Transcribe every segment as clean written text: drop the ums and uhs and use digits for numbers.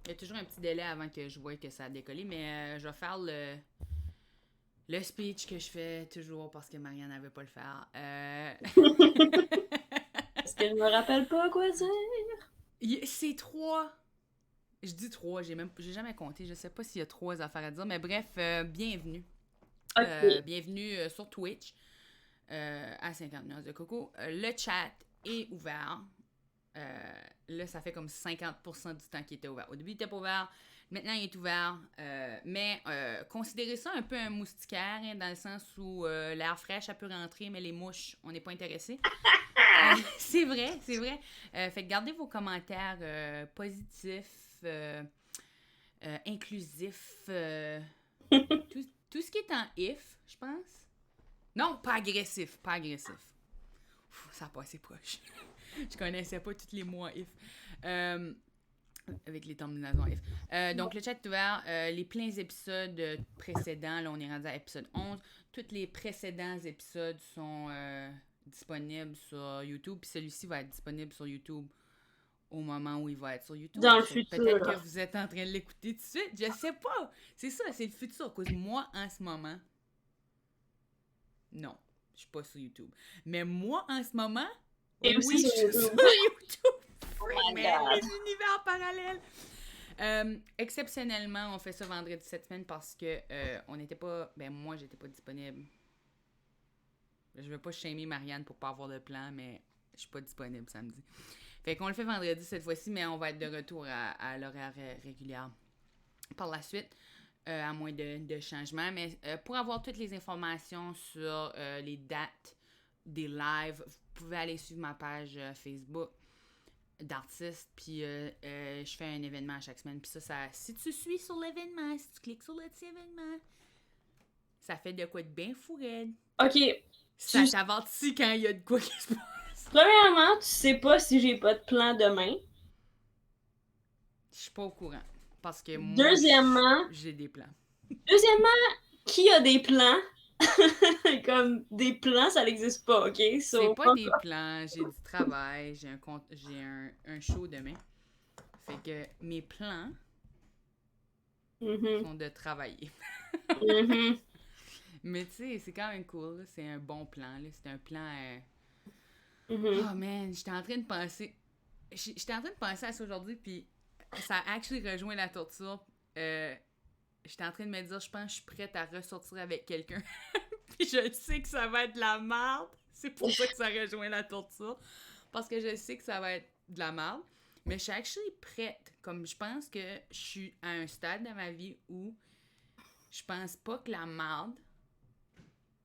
Il y a toujours un petit délai avant que je voie que ça a décollé, mais je vais faire le speech que je fais toujours parce que Marianne n'avait pas le faire. Parce que je me rappelle pas quoi dire. C'est 3. Je dis 3, j'ai jamais compté. Je sais pas s'il y a 3 affaires à dire, mais bref, bienvenue. Ok. Bienvenue sur Twitch à 50 nuances de coco. Le chat est ouvert. Là, ça fait comme 50% du temps qu'il était ouvert. Au début, il était pas ouvert. Maintenant, il est ouvert. Mais considérez ça un peu un moustiquaire, hein, dans le sens où l'air frais, ça peut rentrer, mais les mouches, on n'est pas intéressé. C'est vrai, c'est vrai. Fait que gardez vos commentaires positifs, inclusifs, tout ce qui est en if, je pense. Non, pas agressif, pas agressif. Ça a passé proche. Je connaissais pas tous les mots en if. Avec les terminaisons if. Donc, le chat est ouvert. Les pleins épisodes précédents, là, on est rendu à épisode 11. Tous les précédents épisodes sont disponibles sur YouTube. Puis celui-ci va être disponible sur YouTube au moment où il va être sur YouTube. Dans le Fait que peut-être que futur. vous êtes en train de l'écouter tout de suite. Je sais pas. C'est ça, c'est le futur. Cause moi, en ce moment, non, je suis pas sur YouTube. Mais moi, en ce moment, Et aussi oui, je sur suis sur YouTube. YouTube. Oh Freak, my man, les god. univers parallèles. Exceptionnellement, on fait ça vendredi cette semaine parce que on n'était pas. Ben, moi, j'étais pas disponible. Je veux pas shamer Marianne pour pas avoir de plan, mais je suis pas disponible samedi. Fait qu'on le fait vendredi cette fois-ci, mais on va être de retour à l'horaire régulière par la suite. À moins de changements. Mais pour avoir toutes les informations sur les dates des lives, vous pouvez aller suivre ma page Facebook d'artiste. Puis je fais un événement à chaque semaine. Puis ça, si tu suis sur l'événement, si tu cliques sur le petit événement, ça fait de quoi de bien fou raide. Ok. Ça Tu... t'avertit quand il y a de quoi qui se passe. Premièrement, tu sais pas si j'ai pas de plan demain. Je suis pas au courant. Parce que moi, Deuxièmement, j'ai des plans. deuxièmement, qui a des plans? Comme des plans, ça n'existe pas, ok? C'est So, pas des plans, j'ai du travail, j'ai un show demain. Fait que mes plans mhm, sont de travailler. mhm, Mais tu sais, c'est quand même cool, là. C'est un bon plan, là. C'est un plan. mhm. Oh man, j'étais en train de penser. J'étais en train de penser à ça aujourd'hui, puis ça a actually rejoint la torture. Euh, J'étais en train de me dire, je pense que je suis prête à ressortir avec quelqu'un. Puis je sais que ça va être de la merde. C'est pour ça que ça rejoint la torture. Parce que je sais que ça va être de la merde. Mais je suis actually prête. Comme je pense que je suis à un stade dans ma vie où je pense pas que la merde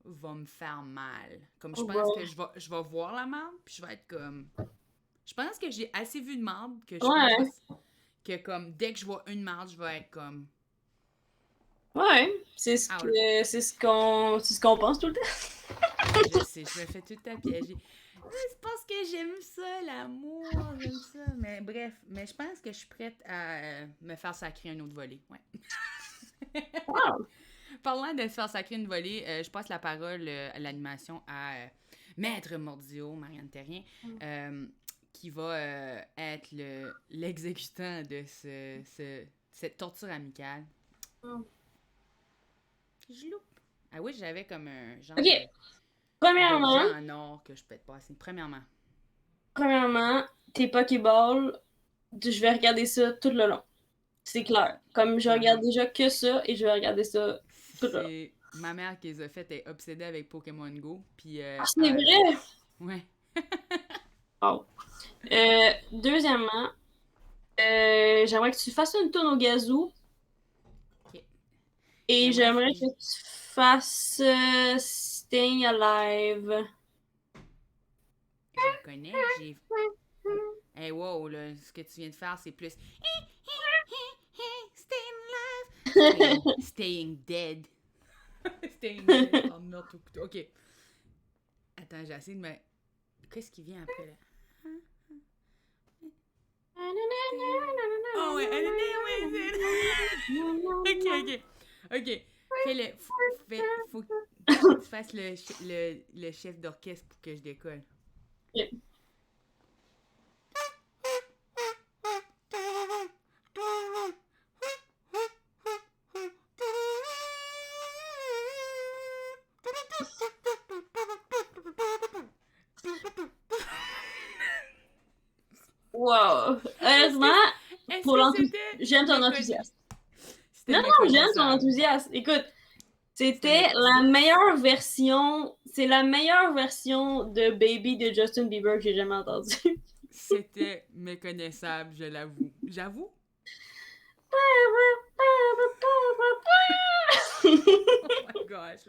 va me faire mal. Comme je Oh pense boy. que je vais voir la merde, puis je vais être comme. Je pense que j'ai assez vu de merde que je Ouais, pense que comme dès que je vois une merde, je vais être comme. ouais. Out. C'est ce qu'on pense tout le temps. Je sais, je me fais tout le temps piéger. C'est parce que j'aime ça, l'amour, j'aime ça. Mais bref, mais je pense que je suis prête à me faire sacrer un autre volet. Ouais. Wow. Parlant de se faire sacrer une volée, je passe la parole à l'animation à Maître Mordio, Marianne Terrien, qui va être l'exécutant de cette torture amicale. Je loupe. Ah oui, j'avais comme un genre Ok. d'objet Premièrement, en or que je peux te passer. Premièrement. premièrement, tes Pokéballs, je vais regarder ça tout le long. C'est clair. Comme je regarde Uh-huh. déjà que ça et je vais regarder ça tout le long. C'est ma mère qui les a faites, est obsédée avec Pokémon Go. Puis, Ah, c'est vrai? ouais. Wow. Deuxièmement, j'aimerais que tu fasses une tourne au gazou Ok. et J'aimerais. j'aimerais que tu fasses Staying Alive. Je le connais, j'ai. Hey, wow, là, ce que tu viens de faire, c'est plus. Staying alive. Staying dead. Staying dead par meurtre au couteau. Ok. Attends, j'ai essayé de me. Qu'est-ce qui vient après là? Staying. Oh ouais, ok, ok. Ok. Fais-le. Faut que tu fasses le chef d'orchestre pour que je décolle. Sérieusement, Est-ce pour que l'enthousiasme, c'était j'aime ton méconna- enthousiasme. C'était Non, non, j'aime ton méconnaissable. enthousiasme. Écoute, C'était c'était la méconnaissable. meilleure version, c'est la meilleure version de Baby de Justin Bieber que j'ai jamais entendue. C'était méconnaissable, je l'avoue. J'avoue? Oh my gosh.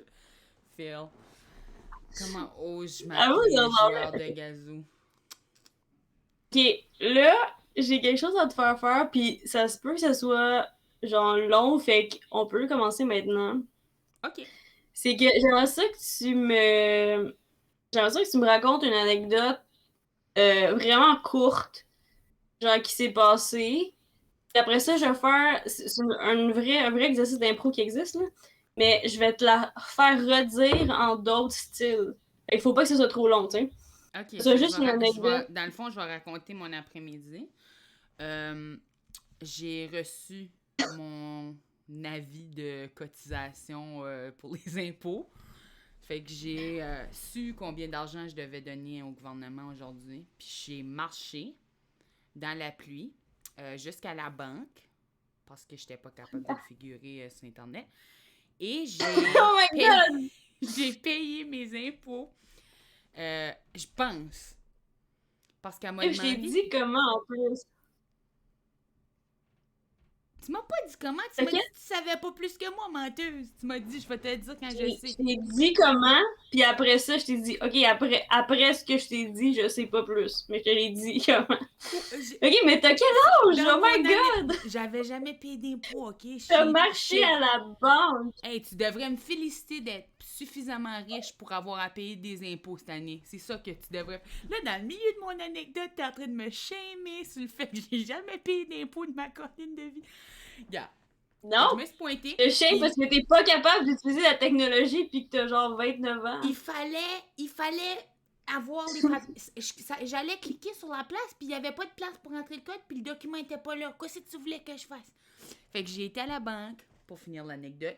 Phil. Comment ose-je Avoue, m'appeler c'est joueur drôle. de gazou? Ok, là, j'ai quelque chose à te faire faire, puis ça se peut que ça soit genre long, fait qu'on peut commencer maintenant. Ok. C'est que j'aimerais ça que tu me... J'aimerais ça que tu me racontes une anecdote vraiment courte, genre qui s'est passée. Puis après ça, je vais faire... C'est un vrai exercice d'impro qui existe, là. Mais je vais te la faire redire en d'autres styles. Fait qu'il faut pas que ce soit trop long, tu sais. Ok, C'est fait que juste une anecdote. dans le fond, je vais raconter mon après-midi. Euh, j'ai reçu mon avis de cotisation pour les impôts. Fait que j'ai su combien d'argent je devais donner au gouvernement aujourd'hui. Puis j'ai marché dans la pluie jusqu'à la banque parce que je n'étais pas capable de le figurer sur Internet. Et Oh my god! j'ai payé mes impôts. Je pense. Parce qu'elle m'a Je t'ai demandé. dit comment en plus. Tu m'as pas dit comment, tu m'as Ok? dit que tu savais pas plus que moi, menteuse. Tu m'as dit, je vais te dire quand je Je sais. t'ai dit comment, puis après ça, je t'ai dit, ok, après ce que je t'ai dit, je sais pas plus. Mais je te l'ai dit comment. J'ai- Ok, mais t'as quel âge? Dans Oh mon my année, god! j'avais jamais payé d'impôts, ok? T'as marché à la banque! Hey, tu devrais me féliciter d'être suffisamment riche pour avoir à payer des impôts cette année. C'est ça que tu devrais. Là, dans le milieu de mon anecdote, t'es en train de me shamer sur le fait que j'ai jamais payé d'impôts de ma colline de vie. Regarde. Fait que je Non? me suis pointée. Je shame Puis parce que t'es pas capable d'utiliser la technologie puis que t'as genre 29 ans. il fallait avoir les j'allais cliquer sur la place, puis il y avait pas de place pour entrer le code, puis le document était pas là. Qu'est-ce que tu voulais que je fasse? Fait que j'ai été à la banque, pour finir l'anecdote.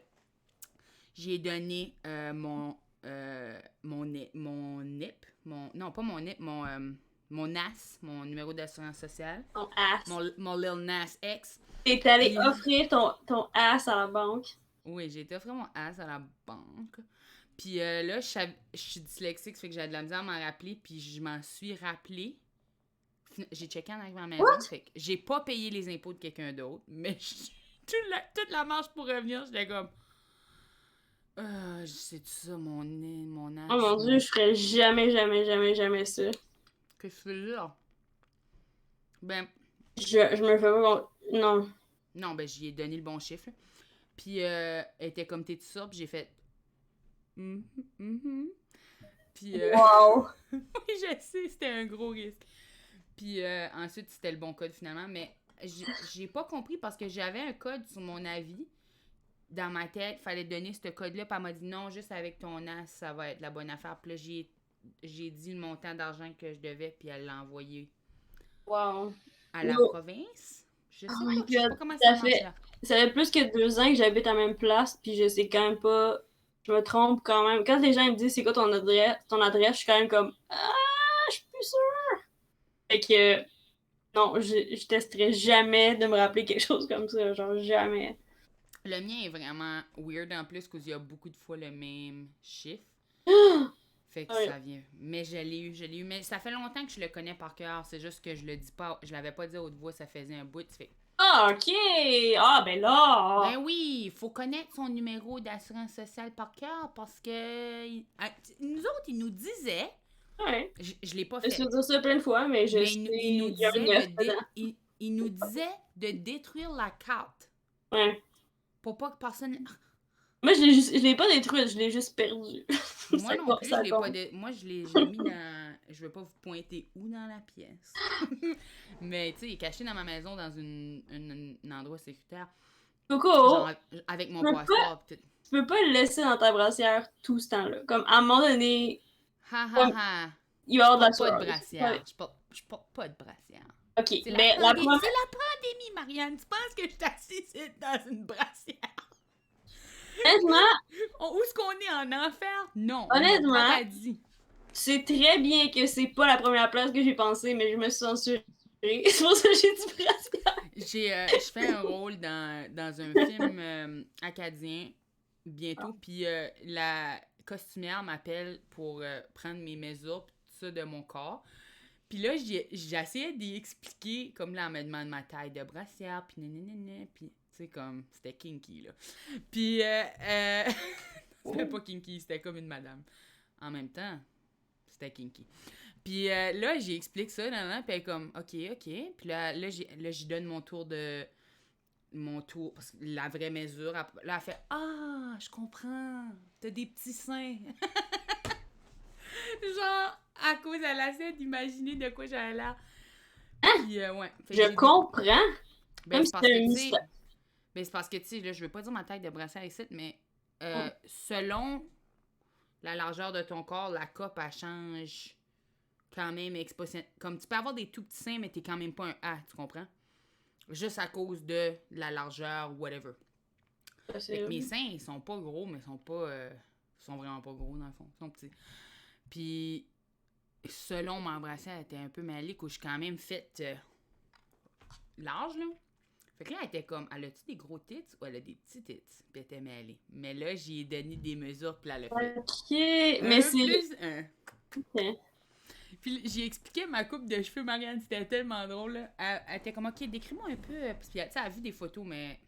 J'ai donné mon NIP, non pas mon NIP, mon NAS, mon numéro d'assurance sociale, Ton ass. mon Lil Nas X. T'es allé Puis, offrir ton ass à la banque. oui, j'ai été offrir mon AS à la banque. Puis là, je suis dyslexique, ça fait que j'ai de la misère à m'en rappeler, puis je m'en suis rappelé. J'ai checké en arrivant à la maison, What? fait que j'ai pas payé les impôts de quelqu'un d'autre, mais toute la marche pour revenir, j'étais comme... c'est ça, mon Oh mon dieu, je ferais jamais, jamais, jamais, jamais ça. Qu'est-ce que c'est là? Ben, Je me fais pas... Non. non, ben j'y ai donné le bon chiffre. Puis elle était comme, t'es tout ça? Puis j'ai fait... Mhm, mhm. Puis Wow. oui, je sais, c'était un gros risque. Puis ensuite, c'était le bon code finalement, mais j'ai pas compris parce que j'avais un code sur mon avis. Dans ma tête, fallait donner ce code-là, puis elle m'a dit non, juste avec ton as, ça va être la bonne affaire. Puis là, j'ai dit le montant d'argent que je devais, puis elle l'a envoyé Wow. à la Yo. province. Je Oh sais my pas, je sais pas god. comment ça marche là. Ça fait plus que 2 ans que j'habite à la même place, puis je sais quand même pas. Je me trompe quand même. Quand les gens me disent c'est quoi ton adresse, je suis quand même comme ah, je suis plus sûre. Fait que non, je testerai jamais de me rappeler quelque chose comme ça, genre jamais. Le mien est vraiment weird en plus, parce qu'il y a beaucoup de fois le même chiffre. Fait que Ouais. ça vient. Mais je l'ai eu. Mais ça fait longtemps que je le connais par cœur. C'est juste que je le dis pas. Je l'avais pas dit à haute voix, ça faisait un bout. Fait. Ah, ok! Ah, ben là! Ben oui, il faut connaître son numéro d'assurance sociale par cœur parce que nous autres, ils nous disaient, Ouais. je l'ai pas Je fait, suis dit ça plein de fois, mais je mais sais, il nous il y a un disait 9 dedans. il nous disait de détruire la carte Ouais. pour pas que personne. Moi, je l'ai pas détruite, je l'ai juste perdue. Moi Ça non compte, plus, ça je l'ai pas compte. moi je l'ai mis dans, je vais pas vous pointer où dans la pièce. Mais tu sais, il est caché dans ma maison dans un endroit sécuritaire, Coco, genre avec mon tu peux passeport pis tout. tu peux pas le laisser dans ta brassière tout ce temps-là. Comme, à un moment donné, Ha ha comme, ha. il va y Je avoir de la porte pas de sueur. brassière. Ouais. Je porte pas de brassière. Ok, C'est la, mais la première... c'est la pandémie, Marianne. Tu penses que je suis assise dans une brassière? Honnêtement, Où est-ce qu'on est en enfer? Non, on est au honnêtement, paradis. c'est très bien que c'est pas la première place que j'ai pensé, mais je me suis censurée C'est pour ça que j'ai dit brassière. Je fais un rôle dans un film acadien bientôt, puis la costumière m'appelle pour prendre mes mesures pis tout ça de mon corps. Puis là, j'essayais d'y expliquer, comme là, on me demande ma taille de brassière, puis nanana, puis tu sais, comme, c'était kinky, là. Puis, c'était pas kinky, c'était comme une madame. En même temps, c'était kinky. Puis là, j'explique ça, puis elle est comme, OK. Puis là, j'y donne mon tour, parce que la vraie mesure, là, elle fait, ah, je comprends, t'as des petits seins. Genre, à cause, elle essaie d'imaginer de quoi j'avais l'air. Puis, ouais. Fait que Je comprends. Ben, Comme c'est si parce c'était que, un tu sais, mystère. ben, c'est parce que, tu sais, là, je veux pas dire ma taille de brassière ici, mais selon la largeur de ton corps, la coupe, elle change quand même comme tu peux avoir des tout petits seins, mais t'es quand même pas un A, tu comprends? Juste à cause de la largeur, whatever. Fait que mes seins, ils sont pas gros, mais ils sont pas... ils sont vraiment pas gros, dans le fond. Ils sont petits. Puis, selon ma brassière, elle était un peu malique, où je suis quand même faite large, là. Fait que là, elle était comme, elle a-tu des gros tits ou elle a des petits tits? Puis elle était mêlée. Mais là, j'y ai donné des mesures, puis là, elle a fait Ok, mais un c'est... plus un. Ok. Puis j'ai expliqué ma coupe de cheveux, Marianne, c'était tellement drôle, là. Elle était comme, OK, décris-moi un peu. Parce que, tu sais, elle a vu des photos, mais...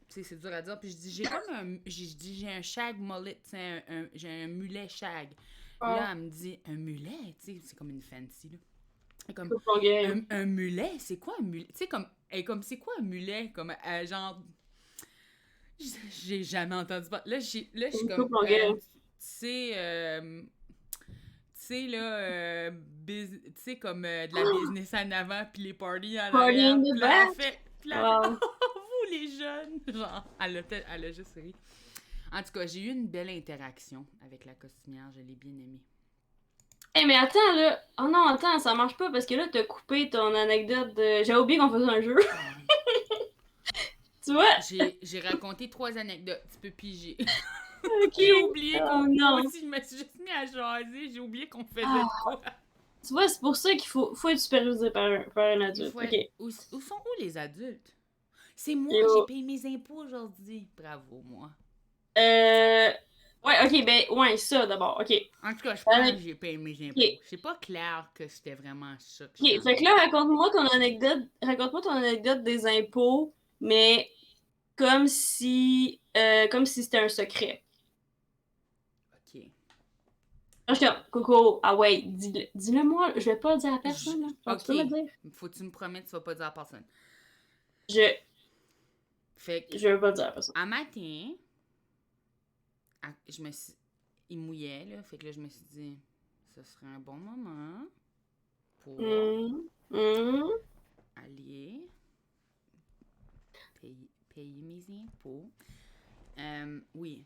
Tu sais, c'est dur à dire. Puis je dis, j'ai comme un... j'ai un shag mullet, tu sais, j'ai un mulet shag. Là, elle me dit, un mulet? Tu sais, c'est comme une fancy, là. Comme, un mulet? C'est quoi un mulet? Tu sais, comme... c'est quoi un mulet? Comme, genre... J'ai jamais entendu parler. Là, je suis comme... tu sais, là, tu sais, comme de la business en avant, puis les parties en Party arrière. in the Puis là, back? elle a fait, Wow. oh, vous les jeunes! Genre, elle a juste ri. En tout cas, j'ai eu une belle interaction avec la costumière, je l'ai bien aimée. Hey, mais attends, là. Oh non, attends, ça marche pas parce que là, t'as coupé ton anecdote de. J'ai oublié qu'on faisait un jeu. Tu vois? J'ai raconté 3 anecdotes, tu peux piger. Ok. J'ai oublié Oh moi non. aussi, je me suis juste mis à jaser, j'ai oublié qu'on faisait Ah, de quoi. tu vois, c'est pour ça qu'il faut être supervisé par un Il adulte. faut Ok. être... Où sont les adultes? C'est moi, j'ai Yo. payé mes impôts aujourd'hui. Bravo, moi. Euh. Ouais, ok, ben, ouais, ça d'abord. Ok. En tout cas, je pense que j'ai payé mes Ok. impôts. C'est pas clair que c'était vraiment ça que j'étais Ok, en fait train que de là, faire. raconte-moi ton anecdote des impôts, mais comme si c'était un secret. OK. Là, je suis comme, Coco, ah ouais, dis-le moi, je vais pas le dire à personne, là. Genre, tu OK. peux me le dire. Faut que tu me promettes que tu vas pas dire à personne. Je, Fait que, je vais pas le dire à personne. à matin, je me suis... Il mouillait, là. Fait que là, je me suis dit, ce serait un bon moment pour Hum. aller payer mes impôts. Oui.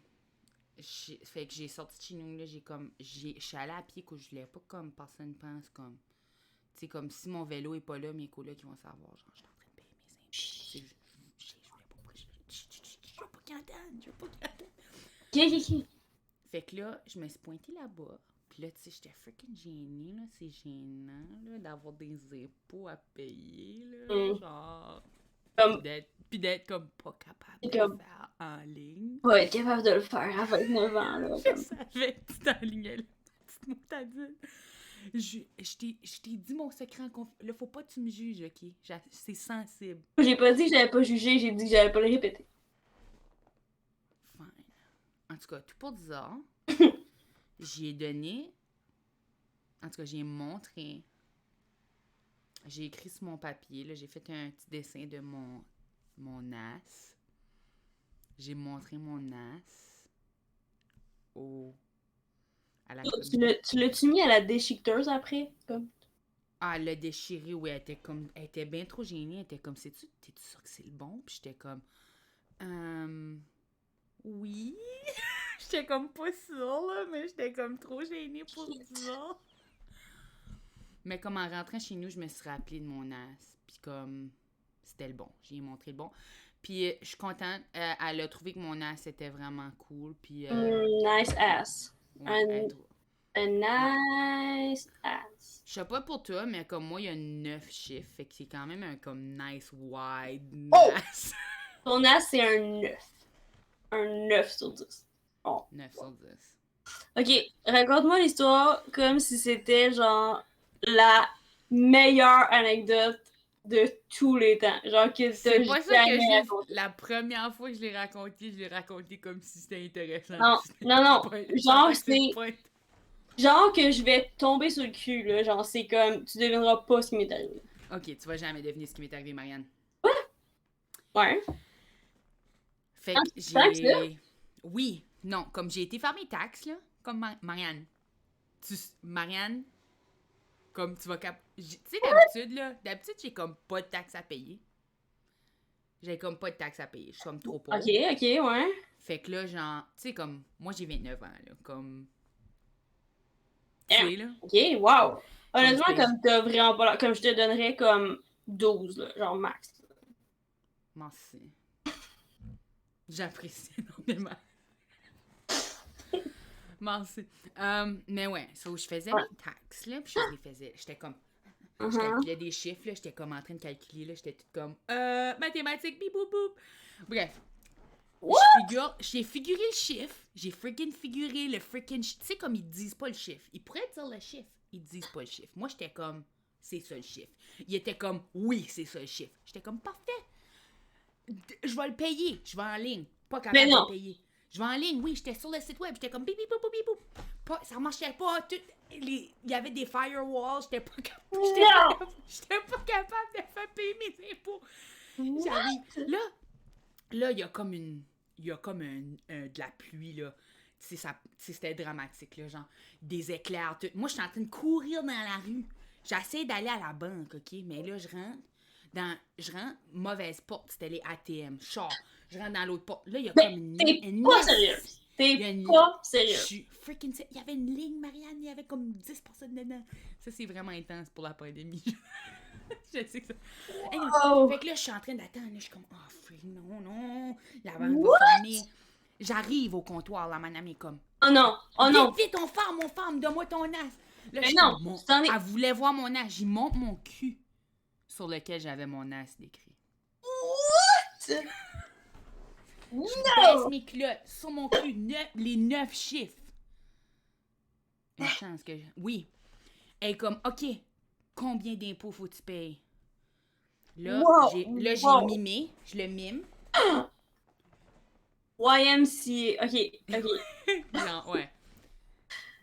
Fait que j'ai sorti de chez nous, là, je suis allée à pied, que je voulais pas comme personne pense comme... Tu sais, comme si mon vélo est pas là, mes colocs qui vont savoir, genre, je suis en train de payer mes impôts. Je voulais pas... Je veux pas qu'ils entendent, je veux pas qu'ils entendent. Ok. Fait que là, je me suis pointée là-bas. Puis là, tu sais, j'étais freaking gênée, là. C'est gênant, là, d'avoir des impôts à payer, là. Genre... Comme, Puis d'être comme pas capable c'est de le comme, faire en ligne. pas être capable de le faire à 29 ans, là. Je Comme. savais que tu t'enlignais là. Petite moutadine. Je t'ai dit mon secret en confiance. Là, faut pas que tu me juges, OK? C'est sensible. J'ai pas dit que j'avais pas jugé, j'ai dit que j'avais pas le répéter. Fine. En tout cas, tout pour 10 ans, j'y ai donné... En tout cas, j'ai montré... J'ai écrit sur mon papier, là, j'ai fait un petit dessin de mon as. J'ai montré mon as à la communauté. Tu l'as-tu mis à la déchiqueteuse après? Comme. Ah, elle l'a déchiré, oui, elle était bien trop gênée. Elle était comme, t'es-tu sûr que c'est le bon? Puis j'étais comme, oui. J'étais comme pas sûre, là, mais j'étais comme trop gênée pour dire. Mais comme en rentrant chez nous, je me suis rappelée de mon as. Puis comme, c'était le bon. J'ai montré le bon. Puis je suis contente. Elle a trouvé que mon as était vraiment cool. Puis, Nice ass. ouais, elle trouve. A nice ass. Je sais pas pour toi, mais comme moi, il y a 9 chiffres. Fait que c'est quand même un comme nice wide Oh! ass. Ton as, c'est un 9. Un 9 sur 10. Oh. 9 sur 10. Ok, raconte-moi l'histoire comme si c'était genre la meilleure anecdote de tous les temps. Genre que C'est t'as pas ça que jamais j'ai. raconté. La première fois que je l'ai raconté comme si c'était intéressant. Non, C'était non, non. pas- Genre, c'est le c'est. point. Genre que je vais tomber sur le cul, là. Genre, c'est comme. Tu devineras pas ce qui m'est arrivé. Ok, tu vas jamais deviner ce qui m'est arrivé, Marianne. Ouais. Fait Tant que tant que ça. j'ai. Oui, non, comme j'ai été faire mes taxes, là, comme Marianne. Marianne, comme tu vas tu sais, d'habitude, j'ai comme pas de taxes à payer. J'ai comme pas de taxes à payer. Je suis comme trop pauvre. Ok, ok, ouais. Fait que là, genre, tu sais, comme, moi j'ai 29 ans, là, comme. Tu Damn. sais, là. Ok, wow. Comme je Honnêtement, paye. comme t'as vraiment pas. Comme je te donnerais comme 12, là. Genre max. Merci. J'apprécie énormément. Merci. Mais ouais, so, je faisais Ouais. mes taxes, là, puis je les faisais. J'étais comme. Je Mhm. calculais des chiffres, là, j'étais comme en train de calculer, là, j'étais toute comme. Mathématiques, bip, boop, boop. Bref. What? J'ai figuré le chiffre. J'ai freaking figuré le freaking. Tu sais, comme ils disent pas le chiffre. Ils pourraient dire le chiffre. Ils disent pas le chiffre. Moi, j'étais comme, c'est ça le chiffre. Il était comme, oui, c'est ça le chiffre. J'étais comme, parfait. Je vais le payer. Je vais en ligne. Pas Mais capable de non. le payer. Je vais en ligne, oui, j'étais sur le site web. J'étais comme, bip, bip, bip, bip, bip. Ça marchait pas. Il y avait des firewalls. J'étais pas capable. Non. J'étais pas capable de faire payer mes impôts. What? J'arrive. Là, il y a comme une. Il y a comme de la pluie, là. Tu sais, c'était dramatique, là. Genre, des éclairs, tout. Moi, je suis en train de courir dans la rue. J'essaie d'aller à la banque, OK? Mais là, je rentre, mauvaise porte, c'était les ATM. Je rentre dans l'autre porte. Là, il y a Mais comme t'es une pas ligne. sérieux. Il y a T'es une pas Je sérieux. suis freaking. Il y avait une ligne, Marianne, il y avait comme 10 personnes dedans. Ça, c'est vraiment intense pour la pandémie. Je sais que ça. Anyway, Oh. fait que là, je suis en train d'attendre. Là, je suis comme, oh, freak, non. La banque va What? fermer. J'arrive au comptoir, la madame est comme, Oh non. Oh non. vite, on ferme, donne-moi ton as. Là, je Mais suis non. comme, Tu t'en es. elle voulait voir mon as. J'y monte mon cul sur lequel j'avais mon as décrit. What? Je baisse mes culottes sur mon cul, les 9 chiffres. Une chance que oui. Elle est comme, OK, combien d'impôts faut que tu payes? Là, Wow. j'ai mimé, je le mime. YMCA. Ok, ok. Genre, ouais.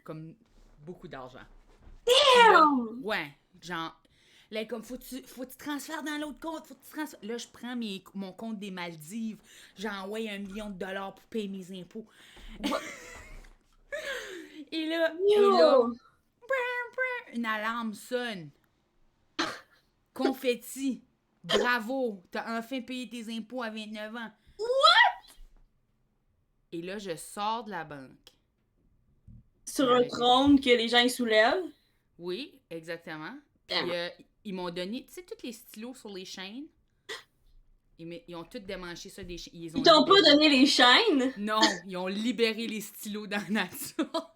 Comme beaucoup d'argent. Damn! Ouais, genre, là, comme, faut que tu transfères dans l'autre compte, faut que tu transfères. Là, je prends mon compte des Maldives, j'envoie $1 million pour payer mes impôts. et là, Yo! une alarme sonne. Confetti. Bravo, t'as enfin payé tes impôts à 29 ans. What? Et là, je sors de la banque. Sur un trône que les gens ils soulèvent. Oui, exactement. Damn. Puis ils m'ont donné, tu sais, tous les stylos sur les chaînes. Ils ont tous démanché ça des chaînes. Ils t'ont pas donné les chaînes? Non, ils ont libéré les stylos dans la nature.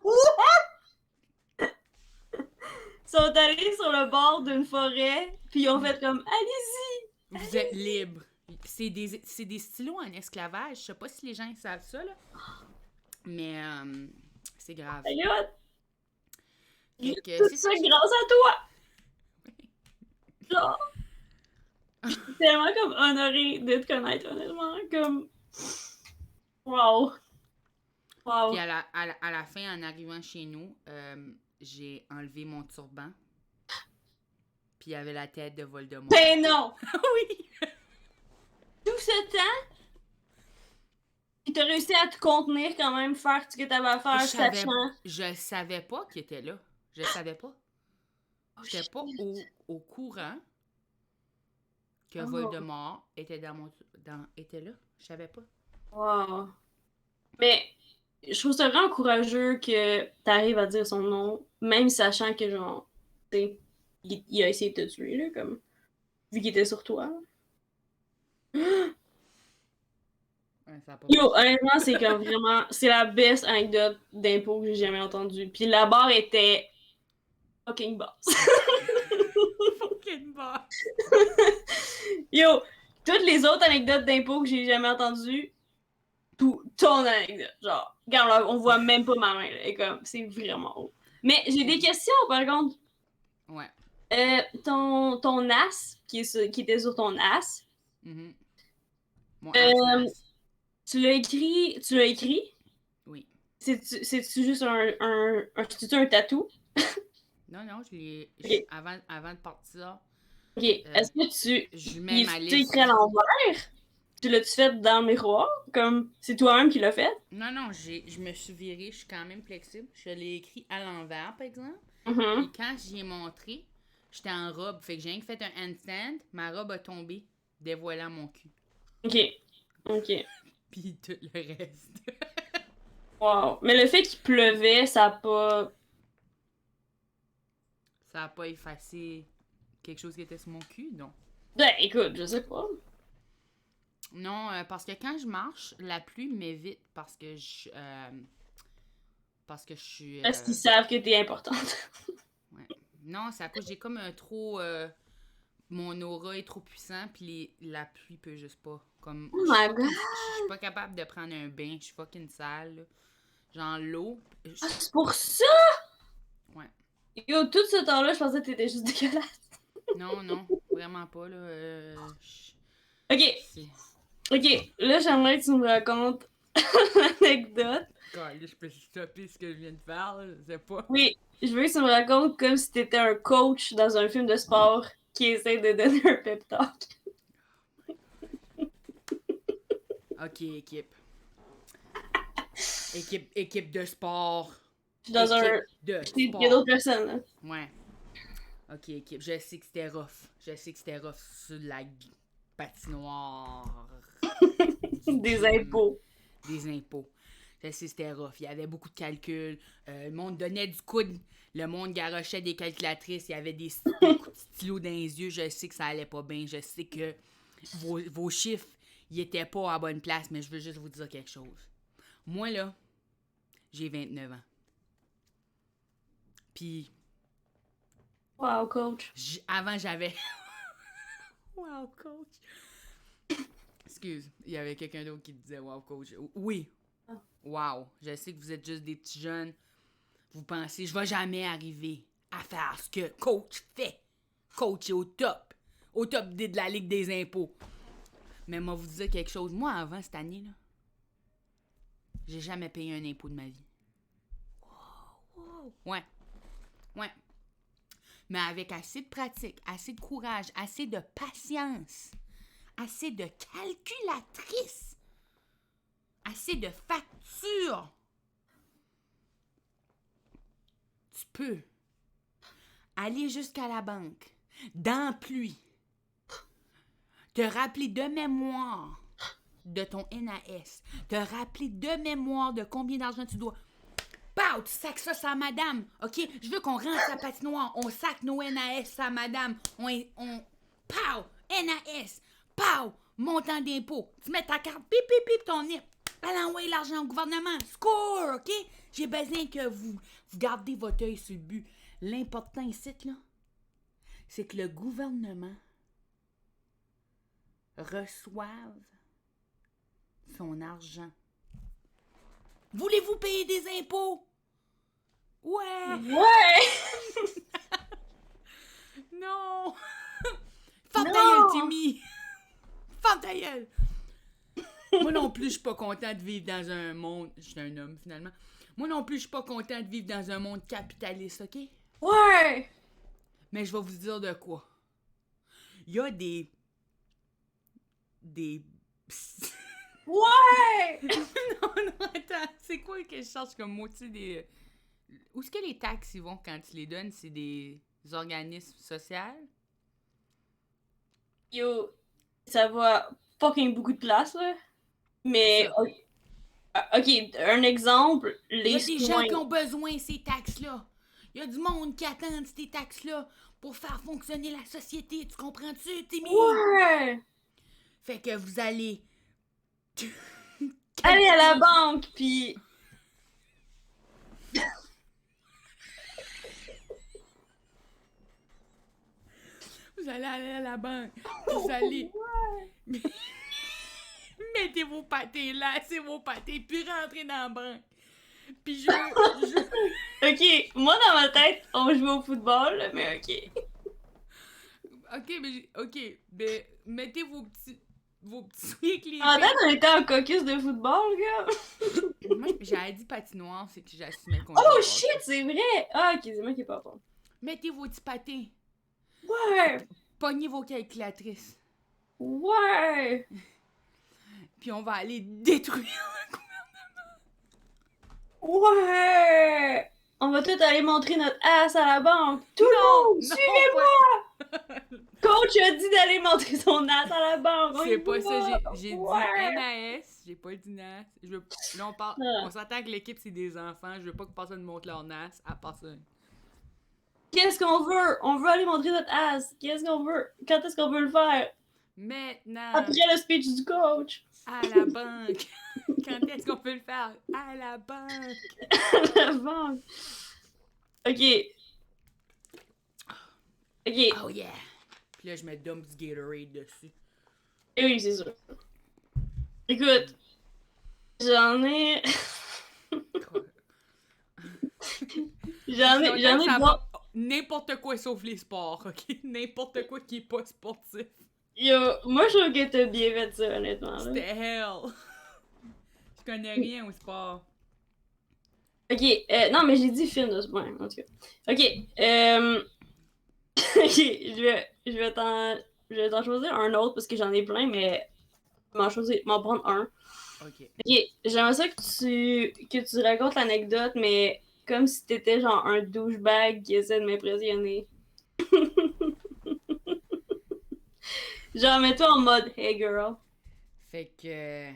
Ils sont allés sur le bord d'une forêt, puis ils ont fait comme allez-y! Vous êtes libres. C'est des stylos en esclavage. Je sais pas si les gens savent ça, là. Mais c'est grave. Regarde! Fait que Tout c'est ça ça. grâce à toi! Genre, je suis tellement comme honorée de te connaître, honnêtement. Comme. Wow! Wow! Puis à la fin, en arrivant chez nous, j'ai enlevé mon turban. Puis il y avait la tête de Voldemort. Ben non! Oui! Tout ce temps, puis t'as réussi à te contenir quand même, faire ce que t'avais à faire, sachant. Je savais pas qu'il était là. Je savais pas. J'étais pas au courant que Voldemort était était là. Je savais pas. Wow! Mais je trouve ça vraiment courageux que t'arrives à dire son nom, même sachant que, genre, tu sais, il a essayé de te tuer, là, comme. Vu qu'il était sur toi. Ouais, ça a pas Yo, marché. honnêtement, c'est comme vraiment... C'est la best anecdote d'impôt que j'ai jamais entendue. Puis la barre était fucking basse. Fucking bas. Yo, toutes les autres anecdotes d'impôt que j'ai jamais entendues, ton anecdote. Genre, regarde, là, on voit même pas ma main. Là, et comme, c'est vraiment haut. Mais j'ai des questions, par contre. Ouais. Ton as, qui était sur ton as, Mhm. Mon euh, As-Nas. tu l'as écrit? Oui. C'est-tu juste c'est-tu un tatou? Non, non, Ok. avant de partir, Ok. euh, Est-ce que je mets il ma est écrit à liste. l'envers? Tu l'as-tu fait dans le miroir? Comme, c'est toi-même qui l'as fait? Non, non, je me suis virée, je suis quand même flexible. Je l'ai écrit à l'envers, par exemple. Puis Mhm. quand j'y ai montré, j'étais en robe. Fait que j'ai rien que fait un handstand, ma robe a tombé, dévoilant mon cul. Ok. Ok. Puis tout le reste. Wow. Mais le fait qu'il pleuvait, ça a pas. Ça a pas effacé quelque chose qui était sur mon cul, non. Ben, écoute, je sais pas. Non, parce que quand je marche, la pluie m'évite parce que je suis Parce qu'ils savent que t'es importante. ouais. Non, c'est à cause j'ai comme un trop mon aura est trop puissant puis la pluie peut juste pas comme Oh my god. je suis pas capable de prendre un bain, je suis fucking sale. Là. Genre l'eau, Ah, c'est pour ça! ouais. Yo, tout ce temps-là, je pensais que t'étais juste dégueulasse. Non, non, vraiment pas là. Ok, C'est ok. Là, j'aimerais que tu me racontes l'anecdote. God, je peux stopper ce que je viens de faire, là, je sais pas. Oui, je veux que tu me racontes comme si t'étais un coach dans un film de sport qui essaie de donner un pep talk. OK, équipe. Équipe de sport. Je suis dans un. Équipe de Il y a d'autres sport. personnes, là. Ouais. Ok, équipe. Je sais que c'était rough. Je sais que c'était rough sur la patinoire du Des gym. impôts. Des impôts. Je sais que c'était rough. Il y avait beaucoup de calculs. Le monde donnait du coude. Le monde garochait des calculatrices. Il y avait des coups de stylo dans les yeux. Je sais que ça allait pas bien. Je sais que vos chiffres, ils étaient pas à la bonne place. Mais je veux juste vous dire quelque chose. Moi, là, j'ai 29 ans. Puis, Wow, coach. avant, j'avais... Wow, coach. Excuse, il y avait quelqu'un d'autre qui disait wow, coach. Oui, wow. Je sais que vous êtes juste des petits jeunes. Vous pensez, je vais jamais arriver à faire ce que coach fait. Coach est au top. Au top de la Ligue des impôts. Mais moi, vous dire quelque chose. Moi, avant cette année, là, j'ai jamais payé un impôt de ma vie. Wow. Ouais. Ouais. Mais avec assez de pratique, assez de courage, assez de patience, assez de calculatrice, assez de factures, tu peux aller jusqu'à la banque, dans la pluie, te rappeler de mémoire de ton NAS, te rappeler de mémoire de combien d'argent tu dois. Pow, tu sacs ça à madame, ok? Je veux qu'on rentre sa patinoire, on sac nos NAS à madame, pow, NAS, pow, montant d'impôt. Tu mets ta carte, pip, pip, pip, ton nip. Elle envoie l'argent au gouvernement. Score, ok? J'ai besoin que vous gardez votre œil sur le but. L'important ici, là, c'est que le gouvernement reçoive son argent. Voulez-vous payer des impôts? Ouais! Ouais! Non! Ferme ta gueule, Non! Timmy! Ferme ta gueule! Moi non plus, je suis pas content de vivre dans un monde... Je suis un homme, finalement. Moi non plus, je suis pas content de vivre dans un monde capitaliste, OK? Ouais! Mais je vais vous dire de quoi. Il y a des... Ouais! non, non, attends. C'est quoi que je cherche comme mot? Tu sais, des... Où est-ce que les taxes, ils vont quand tu les donnes? C'est des organismes sociaux? Yo, ça va fucking beaucoup de place, là. C'est Mais, ça. ok, un exemple, Il y les a des gens soins. qui ont besoin de ces taxes-là. Il y a du monde qui attend ces taxes-là pour faire fonctionner la société. Tu comprends-tu, Timmy? Ouais! Fait que vous allez aller à la banque, puis... Vous allez aller à la banque. Vous allez... Mettez vos pâtés là, c'est vos pâtés, puis rentrez dans la banque. Puis Ok, moi dans ma tête, on joue au football, là, mais ok. Ok, mais mettez vos petits éclairs. En tête, on était en caucus de football, gars. Moi, j'avais dit patinoire, c'est que j'assumais qu'on Oh shit, c'est vrai! Ah, ok, c'est moi qui est pas bon. Mettez vos petits pâtés. Ouais! Pognez vos calculatrices. Ouais! Puis on va aller détruire. Ouais! On va tout aller montrer notre ass à la banque. Tout le monde, suivez-moi! Coach a dit d'aller montrer son ass à la banque. C'est pas ça, j'ai Ouais. dit NAS, j'ai pas dit NAS. Là, on s'entend que l'équipe, c'est des enfants. Je veux pas que personne montre leur NAS à part ça. Qu'est-ce qu'on veut? On veut aller montrer notre ass. Qu'est-ce qu'on veut? Quand est-ce qu'on veut le faire? Maintenant, Après le speech du coach. à la banque. Quand est-ce qu'on peut le faire? À la banque. À la banque. Ok. Ok. Oh yeah. Puis là, je mets dump du Gatorade dessus. Et oui, c'est sûr. Écoute, j'en ai... J'en ai bon... N'importe quoi sauf les sports, ok? N'importe quoi qui est pas sportif. Yo, moi je trouve que t'as bien fait ça, honnêtement. Là. C'était hell. Je connais rien au sport. Ok, non, mais j'ai dit film de ce point, en tout cas. Ok, ok, je vais t'en choisir un autre parce que j'en ai plein, mais m'en prendre un. Ok. Ok, j'aimerais ça que tu racontes l'anecdote, mais comme si t'étais genre un douchebag qui essaie de m'impressionner. Genre, mets-toi en mode hey girl. Fait que.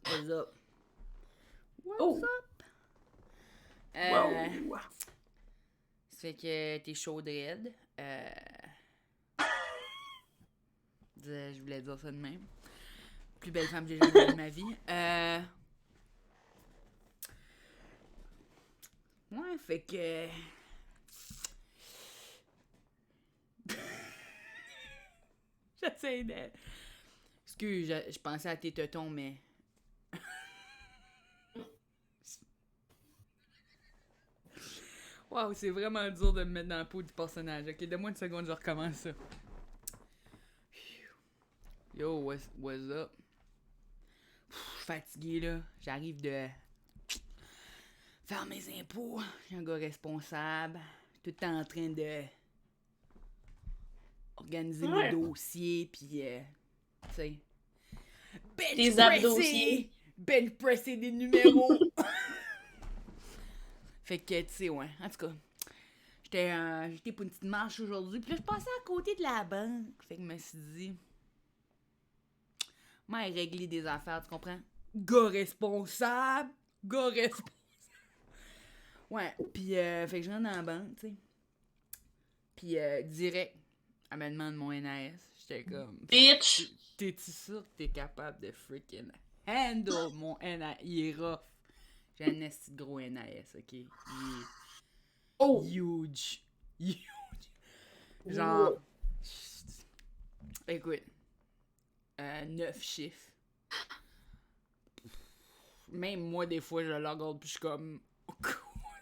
What's up? What's up? Wow. Ça fait que t'es chaud raide. Je voulais dire ça de même. Plus belle femme que j'ai jamais vue de ma vie. Ouais, fait que. J'essaie de. Excuse, je pensais à tes tetons, mais. Waouh, c'est vraiment dur de me mettre dans la peau du personnage. Ok, donne-moi une seconde, je recommence ça. Yo, what's up? Je suis fatigué là. J'arrive de faire mes impôts. Je suis un gars responsable. Tout le temps en train de organiser mes dossiers, puis tu sais. Bench presser des numéros. Fait que, tu sais, ouais. En tout cas, j'étais pour une petite marche aujourd'hui. Puis là, je passais à côté de la banque. Fait que je me suis dit, moi, régler des affaires, tu comprends? Gars responsable. Ouais, puis fait que je rentre dans la banque, tu sais. Puis direct, elle me demande mon NAS. J'étais comme, Bitch! T'es-tu sûr que t'es capable de freaking handle mon NAS? Il est rough. J'ai un esti de gros NAS, ok? Il est huge. Genre, écoute, 9 chiffres. Même moi, des fois, je le regarde puis je suis comme,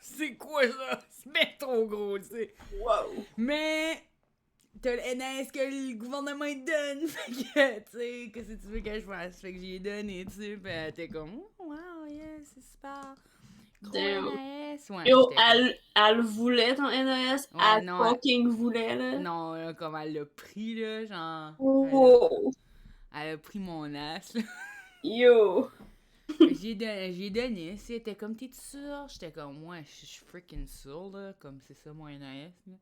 c'est quoi ça? C'est bien trop gros, tu sais. Wow! Mais t'as le NS que le gouvernement il donne. Fait que, tu sais, qu'est-ce que tu veux que je fasse? Fait que j'y ai donné, tu sais. Pis t'es comme, oh, wow, yeah, c'est super. Gros NAS. Ouais, yo, elle voulait ton NAS. Ouais, elle non, fucking voulait, là. Non, là, comme elle l'a pris, là, genre. Wow! Elle a pris mon as, là. Yo! J'ai donné, c'était comme, t'es sûr? J'étais comme, ouais, je suis freaking sûr, là, comme c'est ça mon NAS, là.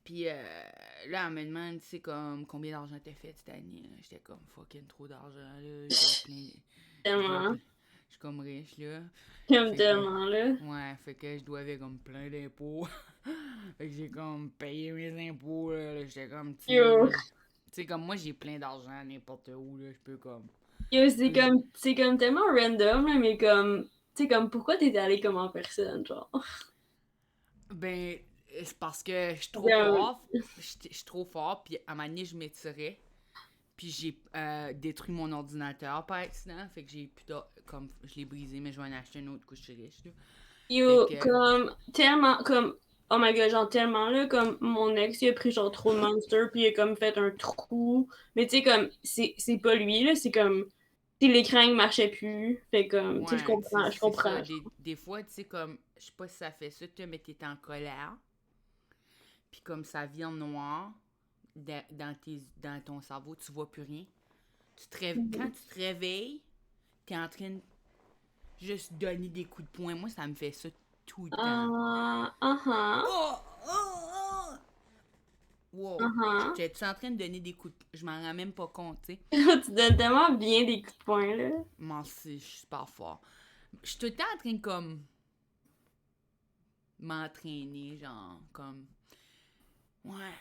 Puis là, elle me demande, tu sais, comme, combien d'argent t'as fait cette année, là. J'étais comme, fucking trop d'argent, là. Tellement. Je suis comme riche, là. Comme tellement, là. Ouais, fait que je dois comme plein d'impôts. Fait que j'ai comme payé mes impôts, là. J'étais comme, tu sais, comme moi, j'ai plein d'argent n'importe où, là, je peux comme... Yo, c'est comme tellement random, là, mais comme, tu sais, comme, pourquoi t'es allé comme en personne, genre? Ben, c'est parce que je suis trop Comme, fort, je suis trop fort, puis à un moment donné, je m'étirais, puis j'ai détruit mon ordinateur par accident, fait que j'ai pu, comme, je l'ai brisé, mais je vais en acheter un autre, coup, je suis riche, là. Fait yo, que, comme, tellement, comme, oh my god, genre, tellement, là, comme, mon ex, il a pris, genre, trop de Monster, puis il a, comme, fait un trou. Mais, tu sais, comme, c'est pas lui, là, c'est comme, tu sais, l'écran, il marchait plus. Fait comme, tu sais, ouais, je c'est ça, comprends. des fois, tu sais, comme, je sais pas si ça fait ça, mais t'es en colère, puis comme ça vient noir dans ton cerveau, tu vois plus rien. Quand tu te réveilles, t'es en train de juste donner des coups de poing. Moi, ça me fait ça tout le temps. Ah, uh-huh, Oh! Oh! Oh! Wow! uh-huh. J'étais en train de donner des coups de poing. Je m'en rends même pas compte, tu sais. Tu donnes tellement bien des coups de poing, là. Moi, je suis super fort. Je suis tout le temps en train de, comme, m'entraîner, genre, comme... Ouais,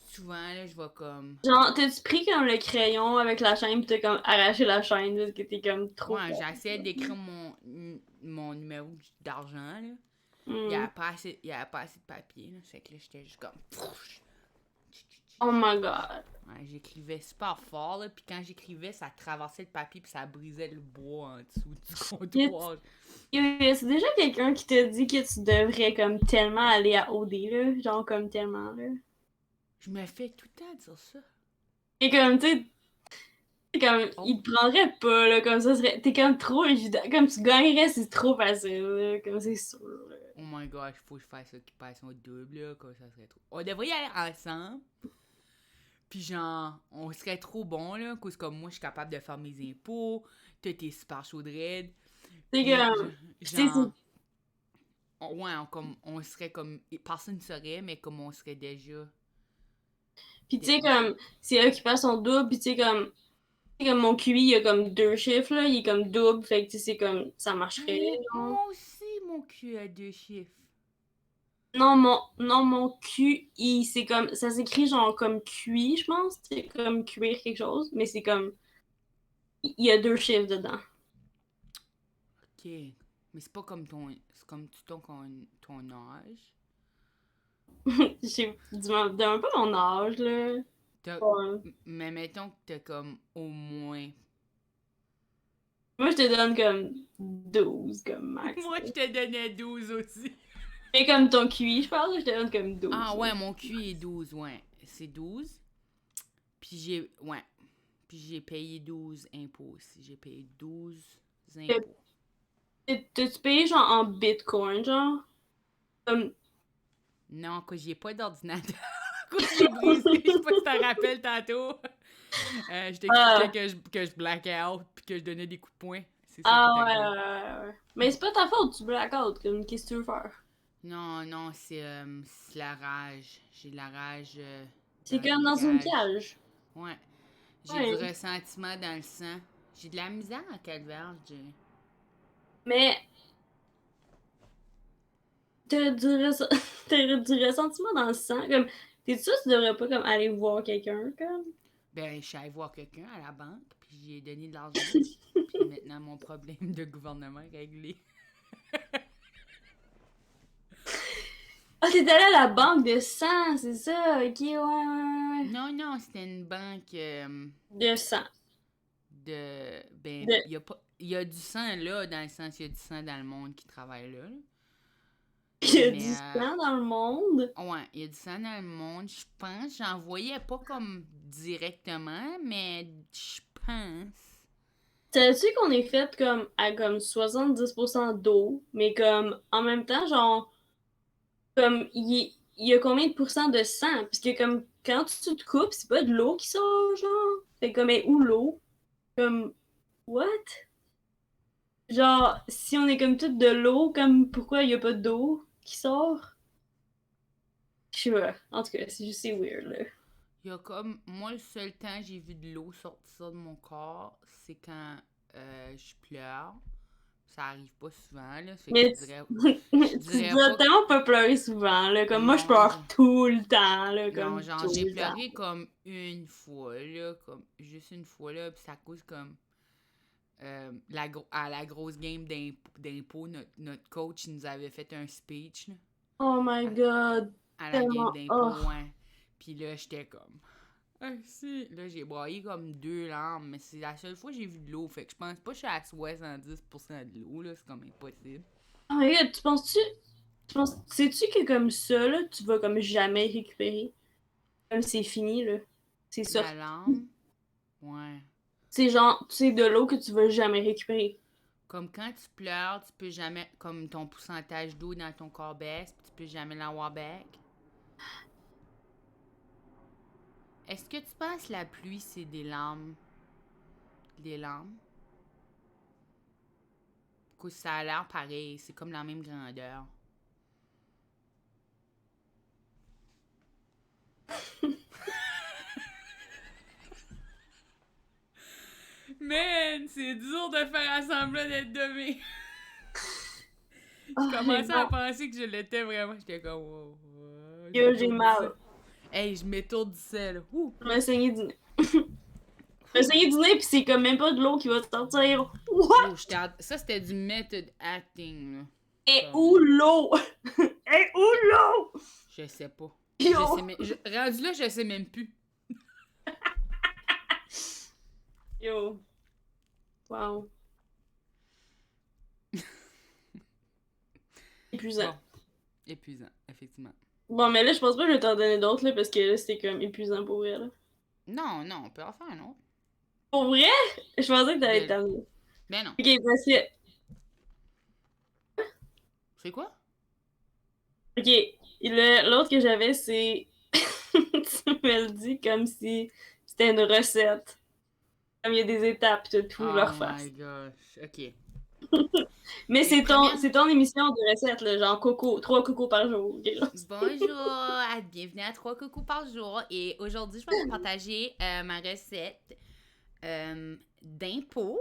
souvent, là, je vais comme... Genre, t'as-tu pris comme le crayon avec la chaîne pis t'as comme arraché la chaîne parce que t'es comme trop Ouais, fort? j'essaie d'écrire mon numéro d'argent, là. Hmm. Il y avait pas assez de papier, là. Fait que là, j'étais juste comme... Oh my god. Ouais, j'écrivais super fort, là, puis quand j'écrivais, ça traversait le papier, puis ça brisait le bois en dessous du comptoir. C'est déjà quelqu'un qui t'a dit que tu devrais comme tellement aller à OD, là. Genre comme tellement, là. Je me fais tout le temps dire ça. Et comme, tu sais, comme, Oh, il te prendrait pas, là, comme ça serait... T'es comme trop évident. Comme tu gagnerais, c'est trop facile, là. Comme c'est sûr, là. oh my gosh, faut que je fasse occupation double, là, comme ça serait trop. On devrait y aller ensemble, puis genre, on serait trop bon, là, cause comme moi, je suis capable de faire mes impôts, toi, t'es super chaud de raide, C'est puis comme... Tu sais, genre, ouais, on serait comme, personne ne saurait, mais comme on serait déjà... puis tu sais, comme, c'est occupation double, puis tu sais, comme mon QI, il y a comme deux chiffres, là, il est comme double, fait que tu sais, c'est comme, ça marcherait, genre. Moi aussi, mon cul a deux chiffres. Non, mon QI, c'est comme, ça s'écrit genre comme QI, je pense, c'est comme cuire quelque chose, mais c'est comme, il y a deux chiffres dedans. Ok. Mais c'est pas comme ton. C'est comme ton âge. Demande pas mon âge, là. T'as- Ouais. Mais mettons que t'as comme au moins. Moi, je te donne comme 12 comme max. Moi, je te donnais 12 aussi. Mais comme ton QI, je pense, je te donne comme Ah 12 là. ouais, mon QI est 12, ouais. C'est 12. Puis j'ai. Ouais. Puis j'ai payé 12 impôts aussi. J'ai payé 12 impôts. T'as-tu payé genre en Bitcoin, genre? Comme... Non, que j'ai pas d'ordinateur. Que je l'ai brisé. Je sais pas si tu t'en rappelles tantôt. Je t'expliquais Ah, que je blackais out puis que je donnais des coups de poing. C'est ça qui ah est ouais, arrivé. ouais, ouais, ouais. Mais c'est pas ta faute, tu blackout, comme, qu'est-ce que tu veux faire? Non, non, c'est la rage. J'ai de la rage C'est dans comme les dans une cages. cage. Ouais. J'ai du Ouais. ressentiment dans le sang. J'ai de la misère en calvaire, je dirais. Mais t'as t'as du ressentiment dans le sang. Comme, t'es sûr que tu devrais pas comme aller voir quelqu'un, comme? Ben, je suis allée voir quelqu'un à la banque, puis j'ai donné de l'argent. Puis maintenant, mon problème de gouvernement est réglé. Ah, t'es allé à la banque de sang, c'est ça? Ok, ouais, ouais, ouais. Non, non, c'était une banque De sang. de... Ben, De... il y a pas... Il y a du sang là, dans le sens, il y a du sang dans le monde qui travaille là. Il y a Mais du sang dans le monde. ouais, il y a du sang dans le monde, je pense. J'en voyais pas comme directement, mais je pense. Savais-tu qu'on est fait comme à comme 70% d'eau, mais comme en même temps, genre, comme il y a combien de pourcents de sang? Parce que comme quand tu te coupes, c'est pas de l'eau qui sort, genre. Fait comme, mais où l'eau? Comme, what? Genre, si on est comme tout de l'eau, comme pourquoi il y a pas d'eau qui sort? Je sais pas. En tout cas, c'est juste c'est weird, là. Il y a comme. Moi, le seul temps que j'ai vu de l'eau sortir de mon corps, c'est quand je pleure. Ça arrive pas souvent, là. Fait que Mais je dirais. tu dirais dois pas que... tellement pas pleurer souvent, là. Comme moi, je Non, pleure tout le temps, là. non, Comme genre, tout j'ai le temps. pleuré comme une fois, là, comme juste une fois, là, puis ça cause comme... à la grosse game d'impôt, notre coach il nous avait fait un speech, là, Oh my god. à la game Tellement. Oh. d'impôt, ouais. Puis là, j'étais comme... Ah, si. Là, j'ai broyé comme 2 larmes, mais c'est la seule fois que j'ai vu de l'eau, fait que je pense pas que je suis à 70% de l'eau, là, c'est comme impossible. Oh my god, sais-tu que comme ça, là, tu vas comme jamais récupérer? Comme c'est fini, là. C'est La sorti. larme, ouais. C'est genre, c'est de l'eau que tu vas jamais récupérer. Comme quand tu pleures, tu peux jamais, comme ton pourcentage d'eau dans ton corps baisse, puis tu peux jamais l'avoir back. Est-ce que tu penses que la pluie, c'est des larmes? Des larmes? Que ça a l'air pareil, c'est comme la même grandeur. Man, c'est dur de faire semblant d'être demain. Je Oh, j'ai commençais à mal. penser que je l'étais vraiment. J'étais comme, wow, wow, je Yo, j'ai m'étourdissais. mal. Hey, je m'étourdissais, là. Ouh. Je vais saigner du nez. Je vais saigner du nez, pis c'est comme même pas de l'eau qui va te sortir. What? Yo, ça, c'était du method acting, là. Et Comme, où l'eau? Et où l'eau? je sais pas. Yo! Rendu là, je sais même plus. Yo. Wow. Épuisant. Bon, épuisant, effectivement. Bon, mais là, je pense pas que je vais t'en donner d'autres, là, parce que là, c'était comme épuisant pour vrai, là. Non, non, on peut en faire un autre. Pour vrai? Je pensais que t'allais Ben, terminer. ben non. Ok, parce que... C'est quoi? Ok, l'autre que j'avais, c'est... Tu me le dis comme si c'était une recette. Comme il y a des étapes, tout, faut que je le Oh my refasse. gosh. OK. Mais Fait que première... c'est ton émission de recettes, là, genre coco, 3 cocos par jour. Ok, là. Bonjour, bienvenue à 3 cocos par jour. Et aujourd'hui, je vais vous partager ma recette d'impôts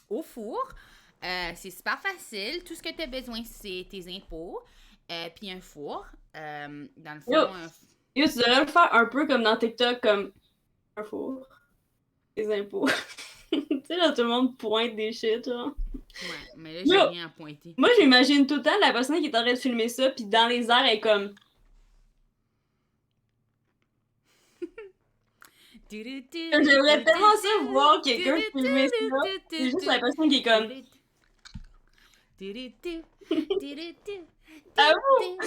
au four. C'est super facile. Tout ce que tu as besoin, c'est tes impôts, puis un four. Dans le Yo, fond, yo, tu devrais le faire un peu comme dans TikTok, comme un four, les impôts. Tu sais, là, tout le monde pointe des shit, genre. ouais, mais là, j'ai Yo, rien à pointer. moi, j'imagine tout le temps la personne qui est en train de filmer ça, puis dans les airs, elle est comme... J'aimerais tellement ça voir quelqu'un filmer ça. C'est juste la personne qui est comme... Ah bon?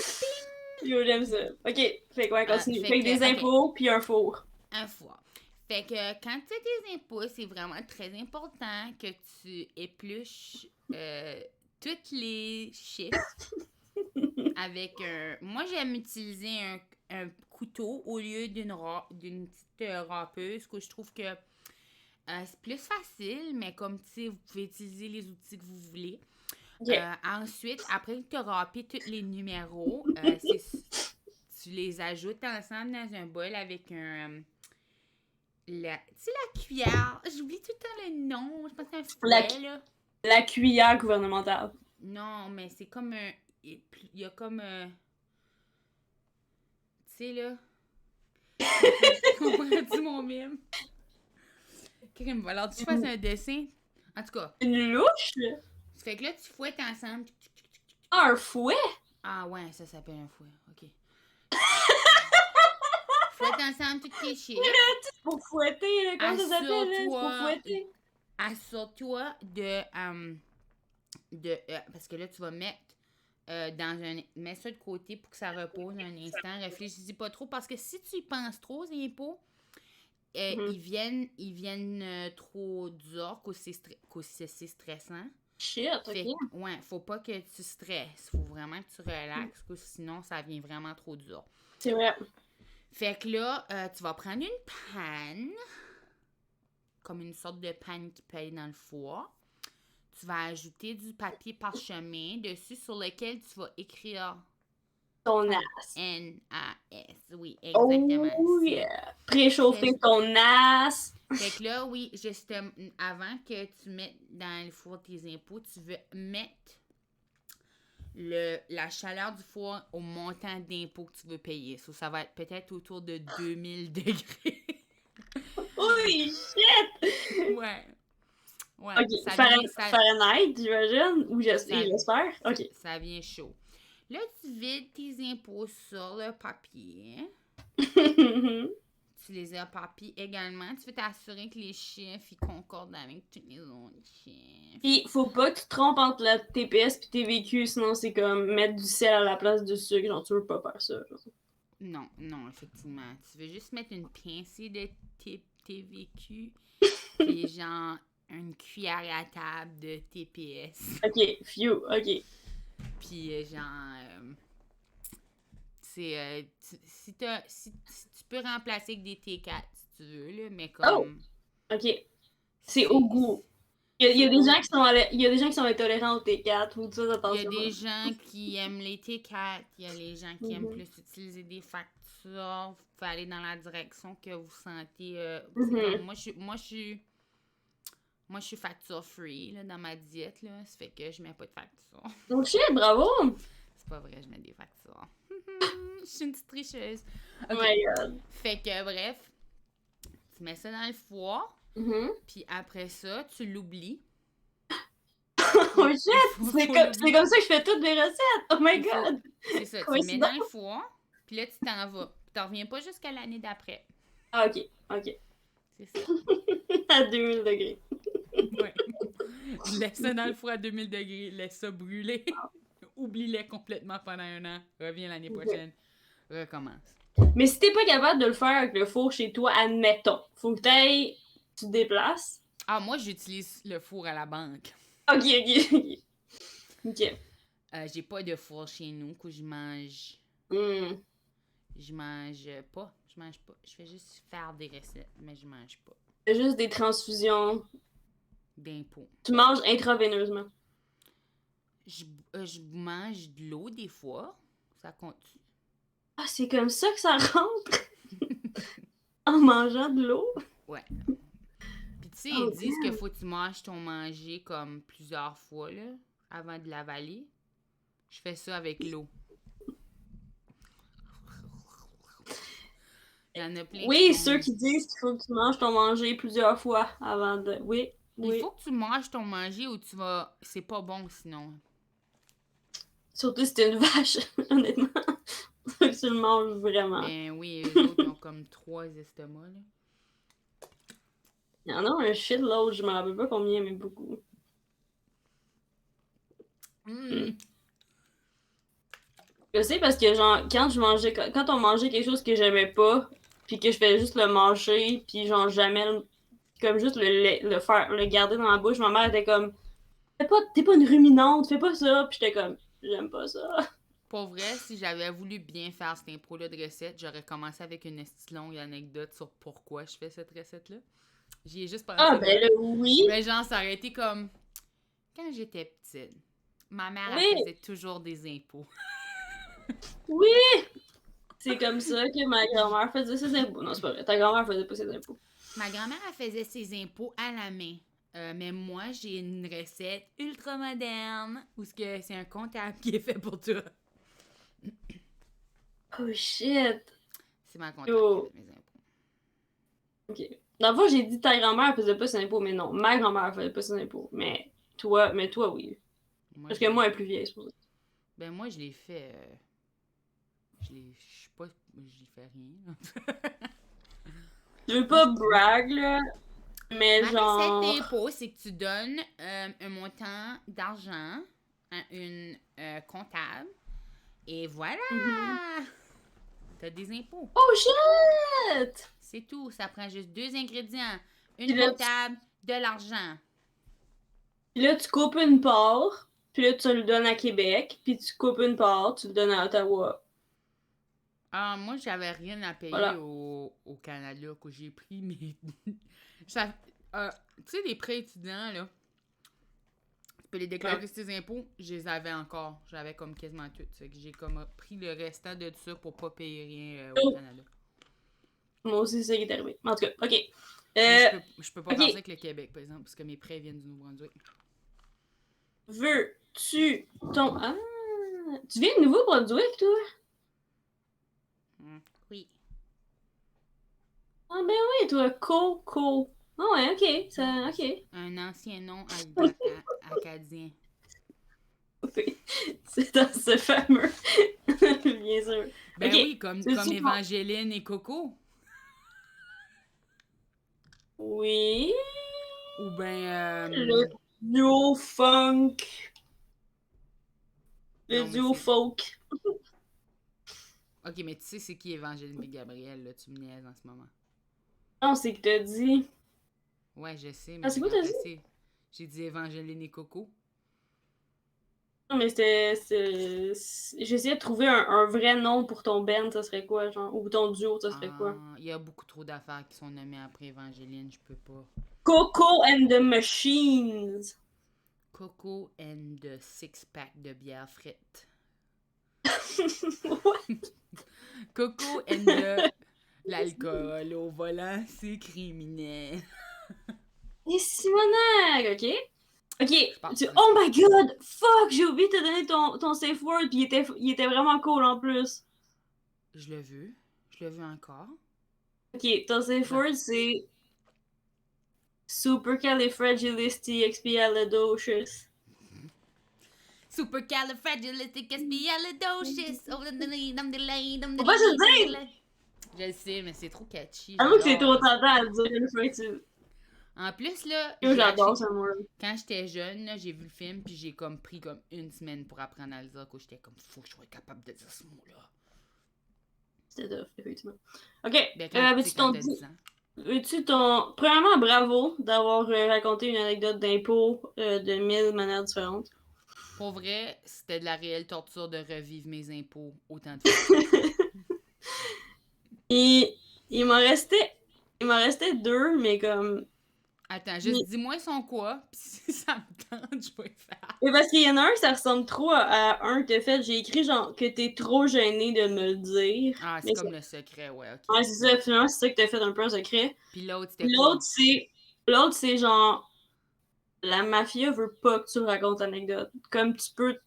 Yo, j'aime ça. Ok, fait quoi, continue. Fait Fait que des que, OK, impôts, puis un four. un four. Fait que quand tu as tes impôts, c'est vraiment très important que tu épluches tous les chiffres avec un... Moi, j'aime utiliser un couteau au lieu d'une petite râpeuse, que je trouve que c'est plus facile, mais comme tu sais, vous pouvez utiliser les outils que vous voulez. Ok. Ensuite, après que tu as râpé tous les numéros, tu les ajoutes ensemble dans un bol avec un... tu sais, la cuillère. J'oublie tout le temps le nom. Je pense que c'est un La, fouet, là. la cuillère gouvernementale. Non, mais c'est comme un... Il y a comme... tu sais, là... Comprends-tu mon mime? Quelqu'un me va alors tu fasses un dessin. En tout cas, Une louche? fait que là, tu fouettes ensemble. Ah, un fouet? Ah ouais, ça s'appelle un fouet. OK. Fouette ensemble toutes tes chiffres. C'est pour fouetter, là. Comment ça s'appelle, là? C'est pour Assure-toi... fouetter. Assure-toi parce que là, tu vas mettre mets ça de côté pour que ça repose un instant. Réfléchis pas trop parce que si tu y penses trop aux impôts, ils viennent trop durs, qu'aussi c'est stressant. Shit, Fait ok. que, ouais, faut pas que tu stresses. Faut vraiment que tu relaxes, que sinon ça devient vraiment trop dur. C'est vrai. Fait que là, tu vas prendre une panne, comme une sorte de panne qui peut aller dans le four. Tu vas ajouter du papier parchemin dessus sur lequel tu vas écrire Ton as. N-A-S. Oui, exactement. Oh yeah. Préchauffer ton as. Fait que là, oui, juste avant que tu mettes dans le four tes impôts, tu veux mettre la chaleur du four au montant d'impôt que tu veux payer. Ça va être peut-être autour de 2000 degrés. Holy shit! Ouais. Ouais. Ok, Fahrenheit, j'imagine, ou ça, j'espère. Ok. ça vient chaud. Là, tu vides tes impôts sur le papier. Tu les as papier également. Tu veux t'assurer que les chiffres ils concordent avec tous les autres chiffres. Pis faut pas que tu te trompes entre la TPS pis TVQ, sinon c'est comme mettre du sel à la place du sucre. Genre, tu veux pas faire ça. Genre. Non, non, effectivement. Tu veux juste mettre une pincée de TVQ puis genre une cuillère à table de TPS. Ok, phew, ok. Puis genre... si tu peux remplacer avec des T4 si tu veux, là, mais comme... Oh! Ok. C'est au goût. Il y a des gens qui sont il y a des gens qui sont intolérants au T4 ou tout ça, attention. Il y a des gens qui aiment les T4, il y a les gens qui aiment plus utiliser des factures. Vous pouvez aller dans la direction que vous sentez. Comme moi, je suis facture free là, dans ma diète, là. Ça fait que je mets pas de facture. Donc shit, bravo! C'est pas vrai, je mets des factures. Je suis une petite tricheuse. Oh my god. Fait que bref, tu mets ça dans le four, puis après ça, tu l'oublies. Oh shit! C'est comme ça que je fais toutes mes recettes! Oh my god! C'est ça, tu mets dans le four, puis là, tu t'en vas. Tu t'en reviens pas jusqu'à l'année d'après. Ah, ok, ok. C'est ça. À 2000 degrés. Ouais. Laisse ça dans le four à 2000 degrés, laisse ça brûler. Oublie-les complètement pendant un an. Reviens l'année prochaine. Recommence. Mais si t'es pas capable de le faire avec le four chez toi, admettons, faut que tu te déplaces. Ah, moi, j'utilise le four à la banque. Ok. Ok. J'ai pas de four chez nous que je mange. Je mange pas. Je fais juste faire des recettes, mais je mange pas. C'est juste des transfusions. D'impôts. Tu manges intraveineusement. Je mange de l'eau des fois. Ça compte. Ah, c'est comme ça que ça rentre? En mangeant de l'eau? Ouais. Puis tu sais, ils disent qu'il faut que tu manges ton manger comme plusieurs fois, là, avant de l'avaler. Je fais ça avec l'eau. Il y en a plein. Oui, ceux qui disent qu'il faut que tu manges ton manger plusieurs fois avant de... Oui. Il faut que tu manges ton manger ou tu vas... C'est pas bon sinon. Surtout si t'es une vache, honnêtement. Faut que tu le manges vraiment. Ben oui, eux autres, ils ont comme 3 estomacs, là. Il y en a un shitload, je me rappelle pas combien, mais beaucoup. Je sais parce que, genre, quand on mangeait quelque chose que j'aimais pas, puis que je fais juste le manger, puis genre, jamais, comme juste le garder dans ma bouche, ma mère était comme, t'es pas une ruminante, fais pas ça, puis j'étais comme, j'aime pas ça. Pour vrai, si j'avais voulu bien faire cette impro-là de recette, j'aurais commencé avec une longue anecdote sur pourquoi je fais cette recette-là. J'y ai juste pensé. Ah, ben là, oui. Mais genre, ça aurait été comme, quand j'étais petite, ma mère, elle faisait toujours des impôts. Oui! C'est comme ça que ma grand-mère faisait ses impôts. Non, c'est pas vrai. Ta grand-mère faisait pas ses impôts. Ma grand-mère, elle faisait ses impôts à la main. Mais moi, j'ai une recette ultra moderne où c'est un comptable qui est fait pour toi. Oh shit! C'est ma comptable qui fait mes impôts. Ok. Dans le fond, j'ai dit ta grand-mère faisait pas ses impôts, mais non. Ma grand-mère faisait pas ses impôts. Mais toi, oui. Parce que moi, elle est plus vieille, c'est pour ça. Ben moi, je l'ai fait... Je sais pas... J'y fais rien. Je veux pas brag, là. Mais ma genre... recette d'impôt, c'est que tu donnes un montant d'argent à une comptable. Et voilà! T'as des impôts. Oh shit! C'est tout. Ça prend juste 2 ingrédients. Une comptable, de l'argent. Puis là, tu coupes une part. Puis là, tu le donnes à Québec. Puis tu coupes une part, tu le donnes à Ottawa. Ah, moi, j'avais rien à payer au Canada que j'ai pris, mais... ça, tu sais, les prêts étudiants, là, tu peux les déclarer sur tes impôts, je les avais encore. J'avais comme quasiment tout. Fait que j'ai comme pris le restant de ça pour pas payer rien au Canada. Moi aussi, c'est ça qui est arrivé. En tout cas, OK. Je peux pas faire ça avec le Québec, par exemple, parce que mes prêts viennent du Nouveau-Brunswick. Veux-tu ton... Ah! Tu viens de Nouveau-Brunswick, toi? Oui. Ah ben oui, toi, Coco. Ah ouais, ok, ça, ok. Un ancien nom acadien. Oui, c'est dans ce fameux. Bien sûr. Ben Ok, oui, comme c'est super. Évangeline et Coco. Oui. Ou ben... Le duo funk. Le Non, mais duo c'est... folk. Ok, mais tu sais c'est qui Évangeline et Gabriel, là, tu me niaises en ce moment. Non, c'est que t'as dit. Ouais, je sais, mais Ah, c'est j'ai quoi t'as dit? remplacé. J'ai dit Évangeline et Coco. Non, mais j'essayais de trouver un vrai nom pour ton band, ça serait quoi, genre? Ou ton duo, ça serait quoi? Il y a beaucoup trop d'affaires qui sont nommées après Évangeline, je peux pas. Coco and the Machines. Coco and the six-pack de bière frite. What? Coco and the... L'alcool au volant, c'est criminel. Et Simonac, ok? Je pense... Ok, oh my god! Fuck! J'ai oublié de te donner ton safe word, puis il était vraiment cool en plus. Je l'ai vu. Je l'ai vu encore. Ok, ton safe Dans... word c'est Supercalifragilisticexpialidocious. Supercalifragilisticexpialidocious. Oh, Faut pas se le dire! je le sais, mais c'est trop catchy. Avoue que c'est J'adore. trop tentant à le dire une fois que tu... En plus, là, Yo, j'ai j'adore acheté... ce mot-là. Quand j'étais jeune, là, j'ai vu le film, puis j'ai comme pris comme une semaine pour apprendre à le dire, que j'étais comme, faut que je sois capable de dire ce mot-là. C'était tough, effectivement. Ok, Ben, quand, tu sais, veux-tu quand ton... t'as 10 ans. Veux-tu ton... Premièrement, bravo d'avoir raconté une anecdote d'impôt de 1000 manières différentes. Pour vrai, c'était de la réelle torture de revivre mes impôts autant de fois. Et il m'en restait... Il m'en restait deux, mais comme... Attends, juste dis-moi son quoi, pis si ça me tente, je vais le faire. Mais parce qu'il y en a un, ça ressemble trop à un que t'as fait. J'ai écrit genre que t'es trop gêné de me le dire. Ah, c'est Mais comme le secret, ouais, ok. ouais, c'est ça, finalement, c'est ça que t'as fait un peu un secret. Puis l'autre, c'était quoi? L'autre, c'est genre la mafia veut pas que tu racontes l'anecdote. Comme tu peux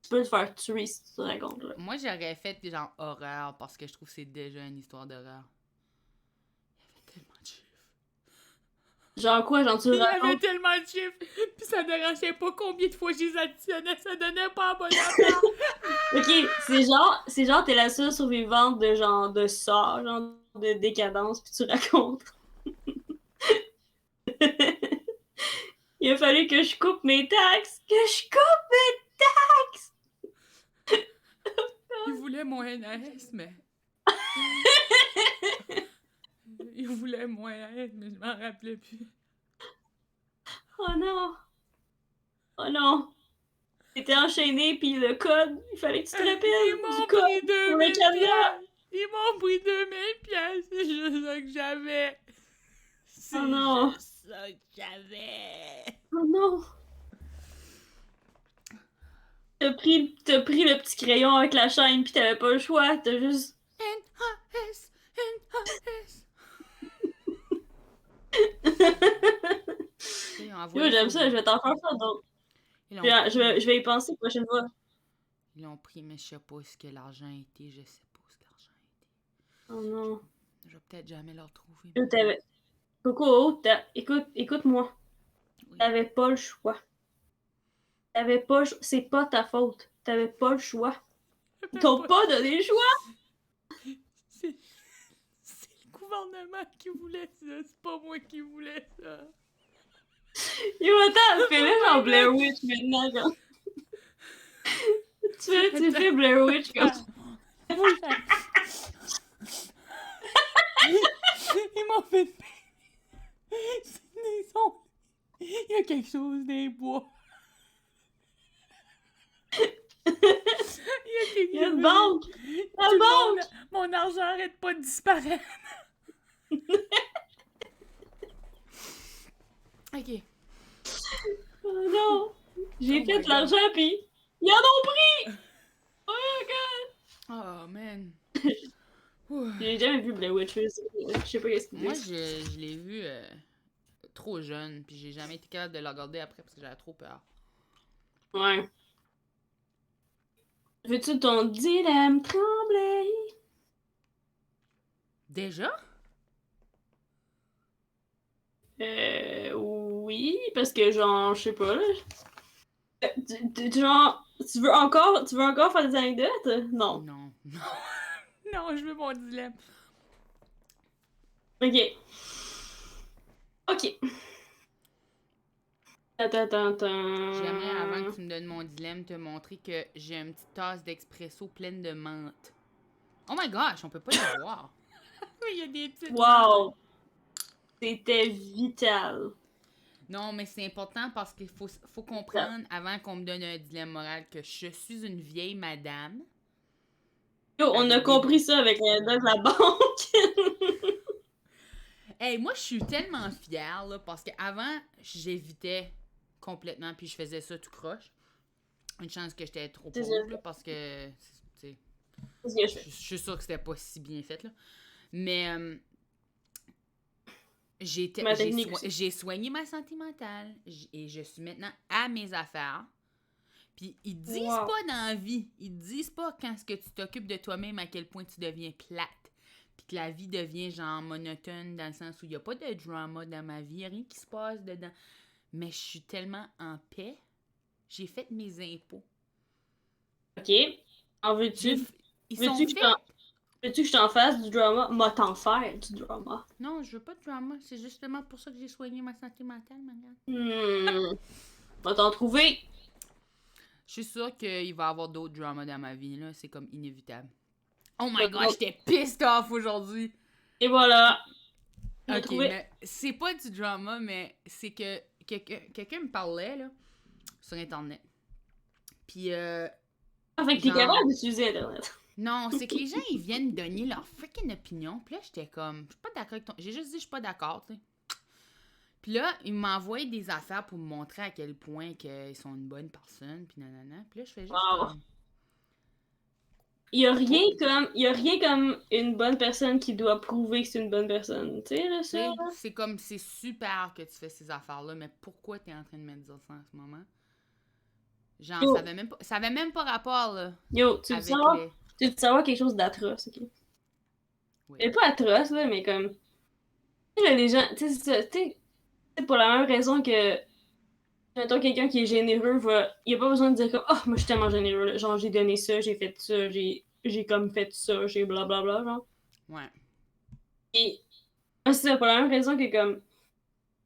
te faire tuer si tu racontes là. Moi, j'aurais fait genre horreur, parce que je trouve que c'est déjà une histoire d'horreur. Il y avait tellement de chiffres. Genre quoi, genre tu le Il y avait racontes. tellement de chiffres, puis ça dérangeait pas combien de fois je les additionnais, ça donnait pas un bon affaire. Ok, c'est genre t'es la seule survivante de genre de ça, genre de décadence, puis tu racontes. Il a fallu que je coupe mes taxes, que je coupe mes taxes. Il voulait mon NAS, mais... Il voulait mon NAS, mais je m'en rappelais plus. Oh non! Oh non! T'étais enchaîné, puis le code, il fallait que tu te Ils rappelles m'ont du code pris pour le 2000 cadenas! piastres. Ils m'ont pris 2000 piastres. C'est juste ça que j'avais. Oh C'est non! juste ça que j'avais. Oh non! T'as pris le petit crayon avec la chaîne, puis t'avais pas le choix, t'as juste... NAS, NAS. Ils ont envoyé Yo, j'aime faux ça, je vais t'en faire ça d'autres. Ils l'ont Je pris. vais y penser la prochaine fois. Ils l'ont pris, mais je sais pas ce que l'argent était. Je sais pas ce que l'argent était. Oh non. Je vais peut-être jamais le retrouver. Yo, Coco, écoute-moi. Oui. T'avais pas le choix. T'avais pas... C'est pas ta faute. T'avais pas le choix. Ils t'ont pas donné le choix! C'est le gouvernement qui voulait ça. C'est pas moi qui voulais ça. Yo, attends, fais-le genre Blair Witch maintenant, genre. Tu fais Blair Witch comme ça. Ils m'ont fait... Il y a quelque chose dans les bois. Il y a une banque! La banque! Mon argent arrête pas de disparaître. Ok. Oh non! J'ai Oh fait my de l'argent, pis ils en ont pris! Oh my god! Oh man. J'ai jamais vu Blair Witch, je sais pas qu'est-ce qu'ils Moi, disent. je l'ai vu trop jeune, puis j'ai jamais été capable de le regarder après parce que j'avais trop peur. Ouais. Veux-tu ton dilemme trembler? Déjà? Oui, parce que genre, je sais pas, là. Genre, tu veux encore faire des anecdotes? Non. Non. Non, je veux mon dilemme. Ok. Ok. J'aimerais, avant que Attends. tu me donnes mon dilemme, te montrer que j'ai une petite tasse d'expresso pleine de menthe. Oh my gosh, on peut pas les voir. Oui, il y a des petites menthes. Wow. C'était vital. Non, mais c'est important parce qu'il faut Vital. comprendre, avant qu'on me donne un dilemme moral, que je suis une vieille madame Yo, on a avec des... compris ça avec l'anecdote de la banque. Hey, moi, je suis tellement fière, là, parce qu'avant, j'évitais complètement, puis je faisais ça tout croche. Une chance que j'étais trop C'est ça. pauvre, là, parce que, tu sais, C'est ce que je fais. je suis sûre que c'était pas si bien fait, là. Mais Ma technique aussi. j'ai soigné ma santé mentale et je suis maintenant à mes affaires. Puis ils disent Wow. pas dans la vie, ils disent pas quand ce que tu t'occupes de toi-même à quel point tu deviens plate. Puis que la vie devient genre monotone dans le sens où il y a pas de drama dans ma vie, y a rien qui se passe dedans. Mais je suis tellement en paix. J'ai fait mes impôts. Ok. En J'ai veux-tu? f- Ils sont Veux-tu que je faits. t'en veux-tu que je t'en fasse du drama? M'a t'en faire du drama. Non, je veux pas de drama. C'est justement pour ça que j'ai soigné ma santé mentale, Marianne. Va t'en trouver. Je suis sûre qu'il va y avoir d'autres dramas dans ma vie, là. C'est comme inévitable. Oh my god, Va- j'étais pissed off aujourd'hui! Et voilà. Je l'ai Ok, trouvé. mais c'est pas du drama, mais c'est que quelqu'un me parlait, là, sur Internet. Puis, Fait que t'es genre, capable d'utiliser Internet. non, c'est que les gens, ils viennent donner leur freaking opinion. Puis là, j'étais comme, je suis pas d'accord avec ton. J'ai juste dit, je suis pas d'accord, tu sais. Puis là, ils m'envoient des affaires pour me montrer à quel point qu'ils sont une bonne personne, puis nanana. Puis là, je fais juste Wow. comme. Oh, Il y a rien comme une bonne personne qui doit prouver que c'est une bonne personne. Tu sais, là, tu ça? sais, c'est comme, c'est super que tu fais ces affaires-là, mais pourquoi t'es en train de me dire ça en ce moment? Genre, Yo, ça avait même pas rapport, là, yo, avec les. tu veux savoir quelque chose d'atroce, ok? Oui. Mais pas atroce, là, mais comme. Tu sais, là, les gens, tu sais, c'est ça, tu sais, c'est pour la même raison que, mettons, quelqu'un qui est généreux va. Il a pas besoin de dire comme, oh, moi, je suis tellement généreux, là. Genre, j'ai donné ça, j'ai fait ça, j'ai comme fait ça, j'ai blablabla, genre. Ouais. Et, c'est ça, pour la même raison que, comme,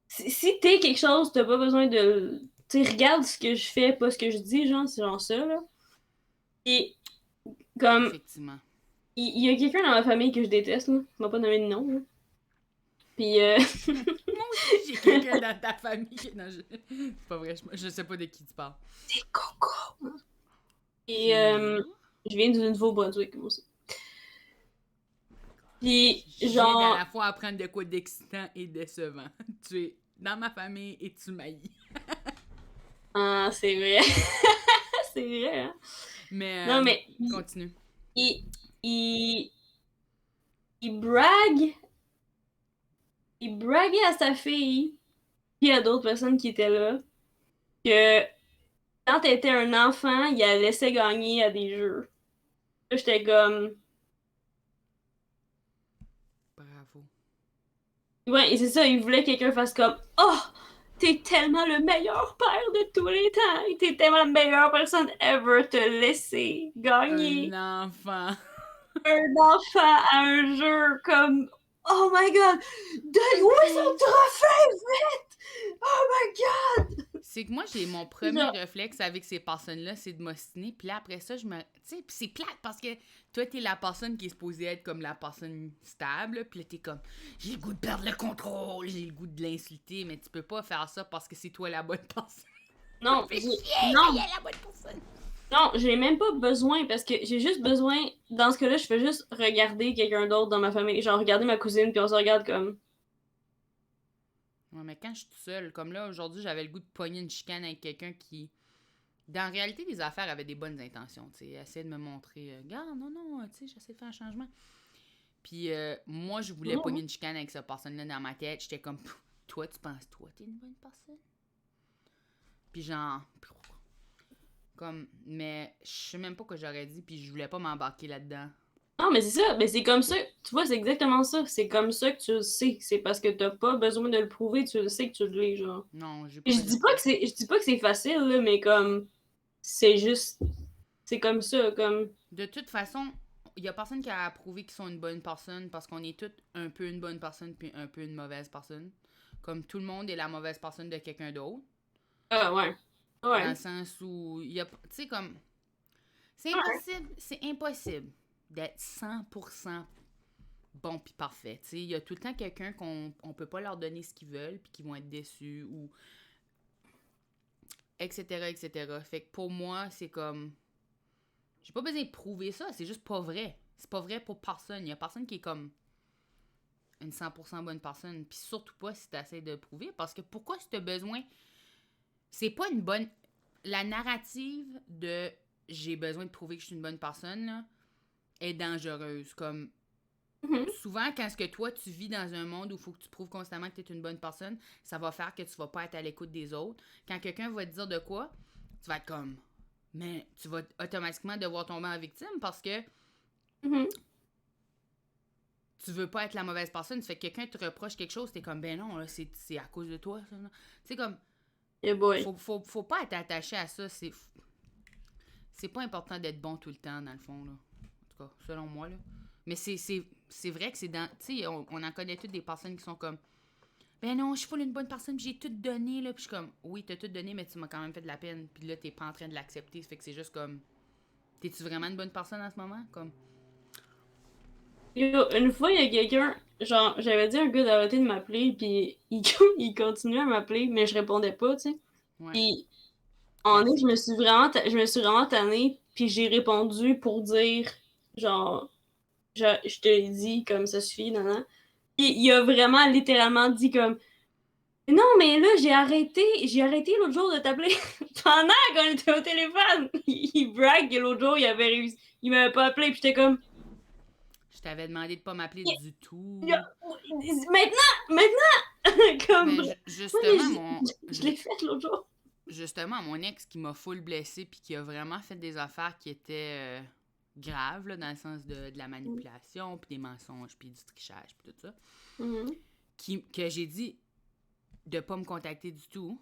si t'es quelque chose, t'as pas besoin de. Tu sais, regarde ce que je fais, pas ce que je dis, genre, c'est genre ça, là. Et, comme, Effectivement. il y a quelqu'un dans ma famille que je déteste, là. Il m'a pas nommé de nom, là. Puis, Moi aussi, j'ai quelqu'un dans ta famille. Non, c'est pas vrai, je sais pas de qui tu parles. c'est Coco. Et, Qui est où? je viens du Nouveau-Brunswick, moi aussi. Puis, Je viens à genre, la fois apprendre de quoi d'excitant et décevant. Tu es dans ma famille et tu m'haïs. ah, c'est vrai. C'est vrai, hein. Mais, Non, mais, continue. il, il, il brague, il braguait à sa fille, puis à d'autres personnes qui étaient là, que quand t'étais un enfant, il la laissait gagner à des jeux. Là, j'étais comme, Bravo. ouais, et c'est ça, il voulait que quelqu'un fasse comme, oh, t'es tellement le meilleur père de tous les temps, t'es tellement la meilleure personne ever, te laisser Un gagner enfant. un enfant à un jeu comme oh my god, où est son trophée vite? Oh my god! C'est que moi, j'ai mon premier Genre, réflexe avec ces personnes-là, c'est de m'ostiner. Puis là, après ça, je me. Tu sais, puis c'est plate parce que toi, t'es la personne qui est supposée être comme la personne stable. Puis là, t'es comme, j'ai le goût de perdre le contrôle, j'ai le goût de l'insulter, mais tu peux pas faire ça parce que c'est toi la bonne personne. non, Fais chier, non, elle est la bonne personne. non, j'ai même pas besoin parce que j'ai juste besoin, dans ce cas-là, je fais juste regarder quelqu'un d'autre dans ma famille. Genre, regarder ma cousine, puis on se regarde comme. Ouais, mais quand je suis toute seule, comme là, aujourd'hui, j'avais le goût de pogner une chicane avec quelqu'un qui. Dans la réalité, les affaires avaient des bonnes intentions, tu sais. Essayer de me montrer, regarde, non, non, tu sais, j'essaie de faire un changement. Puis moi, je voulais pogner une chicane avec cette personne-là dans ma tête. J'étais comme, toi, tu penses, toi, t'es une bonne personne? Puis genre, Mais je sais même pas quoi j'aurais dit, puis je voulais pas m'embarquer là-dedans. Non, mais c'est ça. Mais c'est comme ça. Tu vois, c'est exactement ça. C'est comme ça que tu le sais. C'est parce que t'as pas besoin de le prouver. Tu le sais que tu l'es, genre. Non, j'ai pas Et besoin de ça. je dis pas que c'est facile, là, mais comme, c'est juste, c'est comme ça, comme. De toute façon, il y a personne qui a prouvé qu'ils sont une bonne personne parce qu'on est tous un peu une bonne personne puis un peu une mauvaise personne. Comme tout le monde est la mauvaise personne de quelqu'un d'autre. Ah, ouais. Dans le Ouais. sens où il y a. Tu sais, comme. Ouais. C'est impossible d'être 100% bon puis parfait. Tu sais, il y a tout le temps quelqu'un qu'on on peut pas leur donner ce qu'ils veulent puis qu'ils vont être déçus ou. Etc. etc. Fait que pour moi, c'est comme. J'ai pas besoin de prouver ça, c'est juste pas vrai. C'est pas vrai pour personne. Il y a personne qui est comme une 100% bonne personne. Puis surtout pas si t'essaies de prouver. Parce que pourquoi si t'as besoin. C'est pas une bonne. La narrative de j'ai besoin de prouver que je suis une bonne personne là, est dangereuse. Comme Mhm. souvent, quand ce que toi tu vis dans un monde où il faut que tu prouves constamment que tu es une bonne personne, ça va faire que tu vas pas être à l'écoute des autres. Quand quelqu'un va te dire de quoi, tu vas être comme. Mais tu vas automatiquement devoir tomber en victime parce que Mhm. tu veux pas être la mauvaise personne. Tu fais que quelqu'un te reproche quelque chose, t'es comme, ben non, là, c'est à cause de toi, ça. Tu sais, comme, Yeah, boy. faut pas être attaché à ça. C'est pas important d'être bon tout le temps, dans le fond, là. En tout cas, selon moi, là. Mais c'est vrai que c'est dans. Tu sais, on en connaît toutes des personnes qui sont comme, ben non, je suis full une bonne personne, puis j'ai tout donné, là. Puis je suis comme, oui, t'as tout donné, mais tu m'as quand même fait de la peine. Puis là, t'es pas en train de l'accepter. Ça fait que c'est juste comme, t'es-tu vraiment une bonne personne en ce moment? Comme, Yo, une fois, il y a quelqu'un, genre, j'avais dit à un gars d'arrêter de m'appeler, puis il, il continuait à m'appeler, mais je répondais pas, tu sais. ouais, Puis, en est, classique. je me suis vraiment tannée, puis j'ai répondu pour dire, genre, je te l'ai dit, comme ça suffit, non, non. Puis, il a vraiment littéralement dit comme, non, mais là, j'ai arrêté l'autre jour de t'appeler pendant qu'on était au téléphone. Il brague que l'autre jour, il avait réussi, il m'avait pas appelé, puis j'étais comme, Je t'avais demandé de pas m'appeler du il a- tout. maintenant, comme, Mais ouais, mais justement, je l'ai fait l'autre jour. justement, mon ex qui m'a full blessé puis qui a vraiment fait des affaires qui étaient graves, là, dans le sens de la manipulation, puis des mensonges, puis du trichage, puis tout ça, Mhm. que j'ai dit de pas me contacter du tout.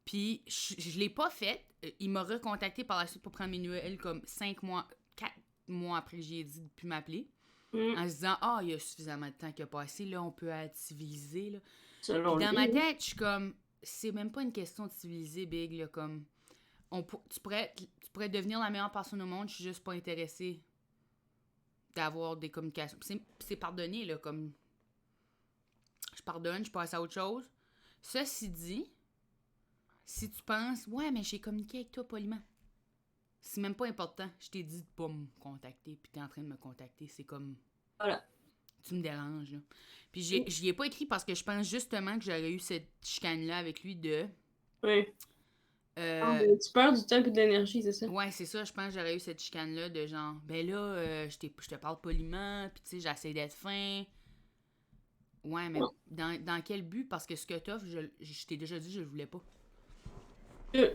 Puis je l'ai pas fait. Il m'a recontacté par la suite pour prendre mes nouvelles comme 5 mois, 4 mois après que j'ai dit de plus m'appeler. Mhm. En se disant, ah, il y a suffisamment de temps qui a passé, là, on peut être civilisé, là. Puis Selon dans lui. ma tête, je suis comme, c'est même pas une question de civiliser, Big, là, comme, tu pourrais devenir la meilleure personne au monde, je suis juste pas intéressée d'avoir des communications. C'est pardonné, là, comme, je pardonne, je passe à autre chose. Ceci dit, si tu penses, ouais, mais j'ai communiqué avec toi poliment, c'est même pas important. Je t'ai dit de pas me contacter, puis t'es en train de me contacter, c'est comme, Voilà. tu me déranges, là. Puis j'y ai pas écrit parce que je pense justement que j'aurais eu cette chicane-là avec lui de. Oui. Ah, Euh, mais tu perds du temps et de l'énergie, c'est ça? ouais, c'est ça, je pense que j'aurais eu cette chicane-là de genre, ben là, je te parle poliment, puis tu sais, j'essaie d'être fin. Ouais, mais Non. dans quel but? Parce que ce que t'offres, je t'ai déjà dit, je le voulais pas.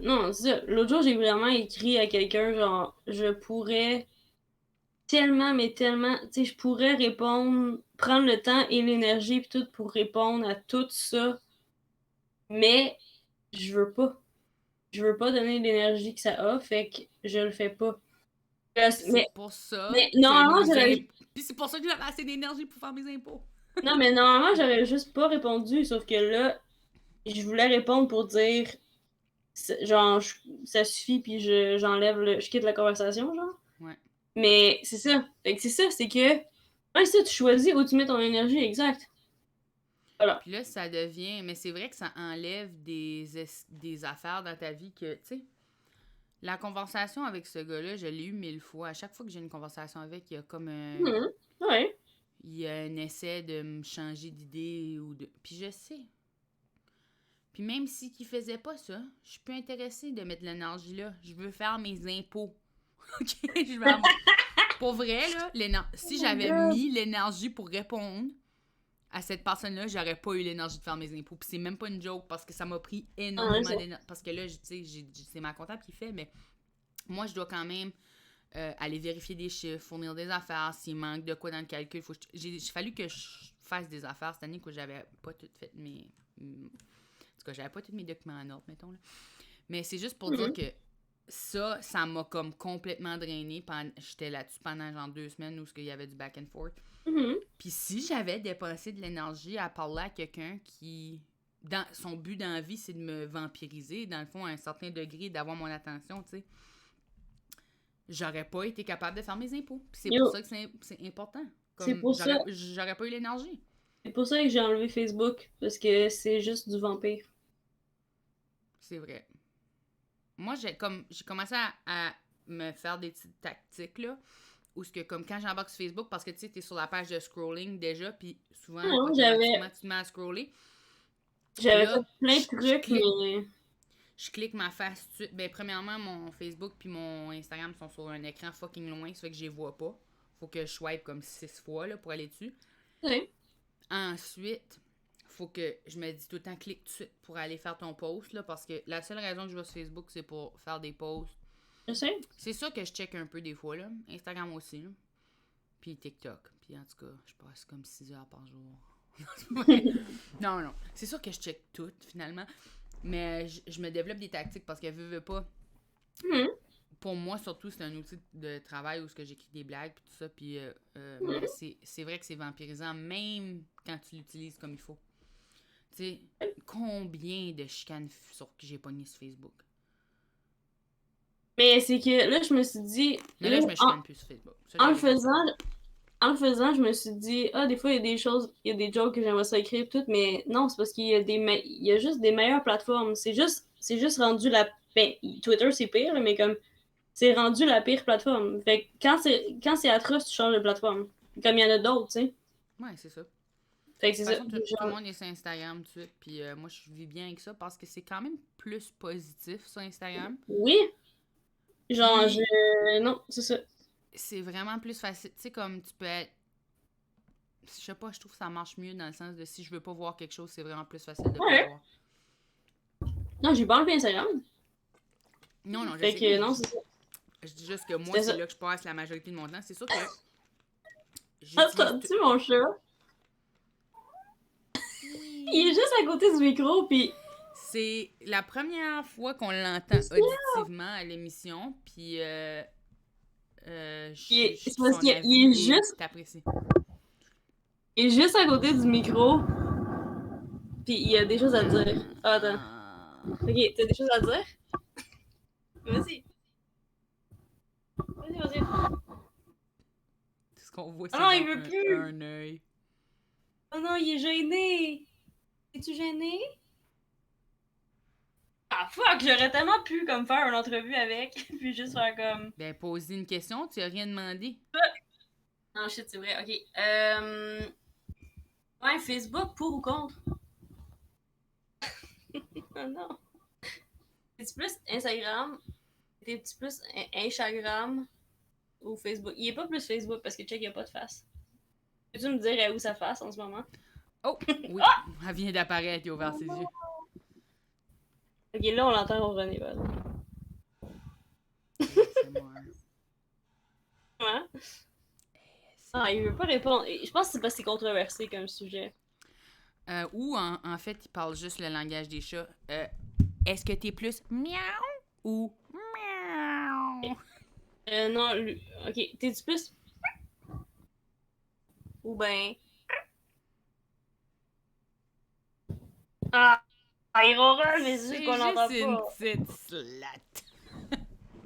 Non, c'est ça. L'autre jour, j'ai vraiment écrit à quelqu'un, genre, je pourrais tellement, mais tellement, tu sais, je pourrais répondre, prendre le temps et l'énergie puis tout pour répondre à tout ça, mais je veux pas. Je veux pas donner l'énergie que ça a, fait que je le fais pas. Puis Mais, c'est pour ça mais que normalement, nos j'aurais impôts. Puis c'est pour ça que j'avais assez d'énergie pour faire mes impôts. non, mais normalement, j'aurais juste pas répondu, sauf que là, je voulais répondre pour dire, genre, ça suffit, puis je quitte la conversation, genre. Ouais. Mais c'est ça. Fait que c'est ça, c'est que, ouais, ça, tu choisis où tu mets ton énergie, exact. Voilà. Puis là, ça devient. Mais c'est vrai que ça enlève des affaires dans ta vie que, tu sais, la conversation avec ce gars-là, je l'ai eu 1000 fois. À chaque fois que j'ai une conversation avec, il y a comme un. Mhm. Ouais. Il y a un essai de me changer d'idée ou de. Puis je sais. Puis même si qu'il faisait pas ça, je suis plus intéressée de mettre de l'énergie là. Je veux faire mes impôts. OK? Je veux. Pour vrai, là, si Oh my j'avais God. mis l'énergie pour répondre à cette personne-là, j'aurais pas eu l'énergie de faire mes impôts. Puis c'est même pas une joke parce que ça m'a pris énormément d'énergie. Parce que là, tu sais, c'est ma comptable qui fait, mais moi, je dois quand même aller vérifier des chiffres, fournir des affaires, s'il manque de quoi dans le calcul. J'ai fallu que je fasse des affaires cette année que j'avais pas tout fait mes... En tout cas, j'avais pas tous mes documents en ordre, mettons. Là. Mais c'est juste pour dire que ça m'a comme complètement drainé. J'étais là-dessus pendant genre 2 semaines où il y avait du back and forth. Puis si j'avais dépensé de l'énergie à parler à quelqu'un qui... son but dans la vie, c'est de me vampiriser, dans le fond, à un certain degré, d'avoir mon attention, tu sais. J'aurais pas été capable de faire mes impôts. Puis c'est pour ça que c'est important. C'est pour ça. J'aurais pas eu l'énergie. C'est pour ça que j'ai enlevé Facebook, parce que c'est juste du vampire. C'est vrai. Moi, j'ai commencé à me faire des petites tactiques, là, où ce que, comme quand j'embarque sur Facebook, parce que, tu sais, t'es sur la page de scrolling déjà, puis souvent, tu te mets à scroller. J'avais fait plein de trucs, mais... Je clique ma face tout de suite. Ben, premièrement, mon Facebook puis mon Instagram sont sur un écran fucking loin, ça fait que je les vois pas. Faut que je swipe comme 6 fois, là, pour aller dessus. Oui. Ensuite... faut que je me dis tout le temps clique tout de suite pour aller faire ton post, là, parce que la seule raison que je vais sur Facebook, c'est pour faire des posts. Je sais. C'est sûr que je check un peu des fois, là. Instagram aussi, là. Puis TikTok. Puis en tout cas, je passe comme 6 heures par jour. Non. C'est sûr que je check tout, finalement. Mais je me développe des tactiques parce que veux pas. Pour moi, surtout, c'est un outil de travail où j'écris des blagues puis tout ça. Puis c'est vrai que c'est vampirisant, même quand tu l'utilises comme il faut. Tu sais, combien de chicanes que j'ai pogné sur Facebook? Mais c'est que là, je me suis dit... Mais là, je me chicane plus sur Facebook. Ça, en le faisant, je me suis dit, des fois, il y a des choses, il y a des jokes que j'aimerais ça écrire, tout, mais non, c'est parce qu'il y a il y a juste des meilleures plateformes. C'est juste rendu la... Ben, Twitter, c'est pire, mais comme... C'est rendu la pire plateforme. Fait que quand c'est atroce, tu changes de plateforme. Comme il y en a d'autres, tu sais. Ouais, c'est ça. Fait que c'est ça. Tout le monde est sur Instagram tout de suite, puis moi je vis bien avec ça parce que c'est quand même plus positif sur Instagram. Oui. Genre, non, c'est ça. C'est vraiment plus facile. Tu sais, comme tu peux être... Je sais pas, je trouve que ça marche mieux dans le sens de si je veux pas voir quelque chose, c'est vraiment plus facile de pas voir. Non, j'ai pas enlevé Instagram. Non, je sais. Fait que non, c'est ça. Je dis juste que moi, c'est là que je passe la majorité de mon temps. C'est sûr que... Attends-tu mon chat? Il est juste à côté du micro, puis... C'est la première fois qu'on l'entend auditivement à l'émission, puis c'est parce qu'il est juste... Il est juste à côté du micro, puis il y a des choses à dire. Attends. Ok, t'as des choses à dire? Vas-y. Vas-y. C'est ce qu'on voit, c'est non, il veut plus. Un œil. Oh non, il est gêné. Es-tu gêné? Ah fuck, j'aurais tellement pu comme faire une entrevue avec, puis juste faire comme... Ben, poser une question, tu as rien demandé. Non, shit, c'est vrai, ok. Ouais, Facebook, pour ou contre? Oh non. C'est plus Instagram? C'est plus Instagram ou Facebook? Il est pas plus Facebook parce que check, il y a pas de face. Peux-tu me dire où sa face en ce moment? Oh! Oui, elle vient d'apparaître, il a ouvert ses yeux. Ok, là, on l'entend ronronner, voilà. C'est moi. Hein? Ah, il veut pas répondre. Je pense que c'est parce que c'est controversé comme sujet. Ou, en fait, il parle juste le langage des chats. Est-ce que t'es plus miaou ou miaou? Non, lui... Ok, t'es-tu plus... Ou ben... il ronronne, mais c'est juste qu'on l'entend pas. C'est une petite slut.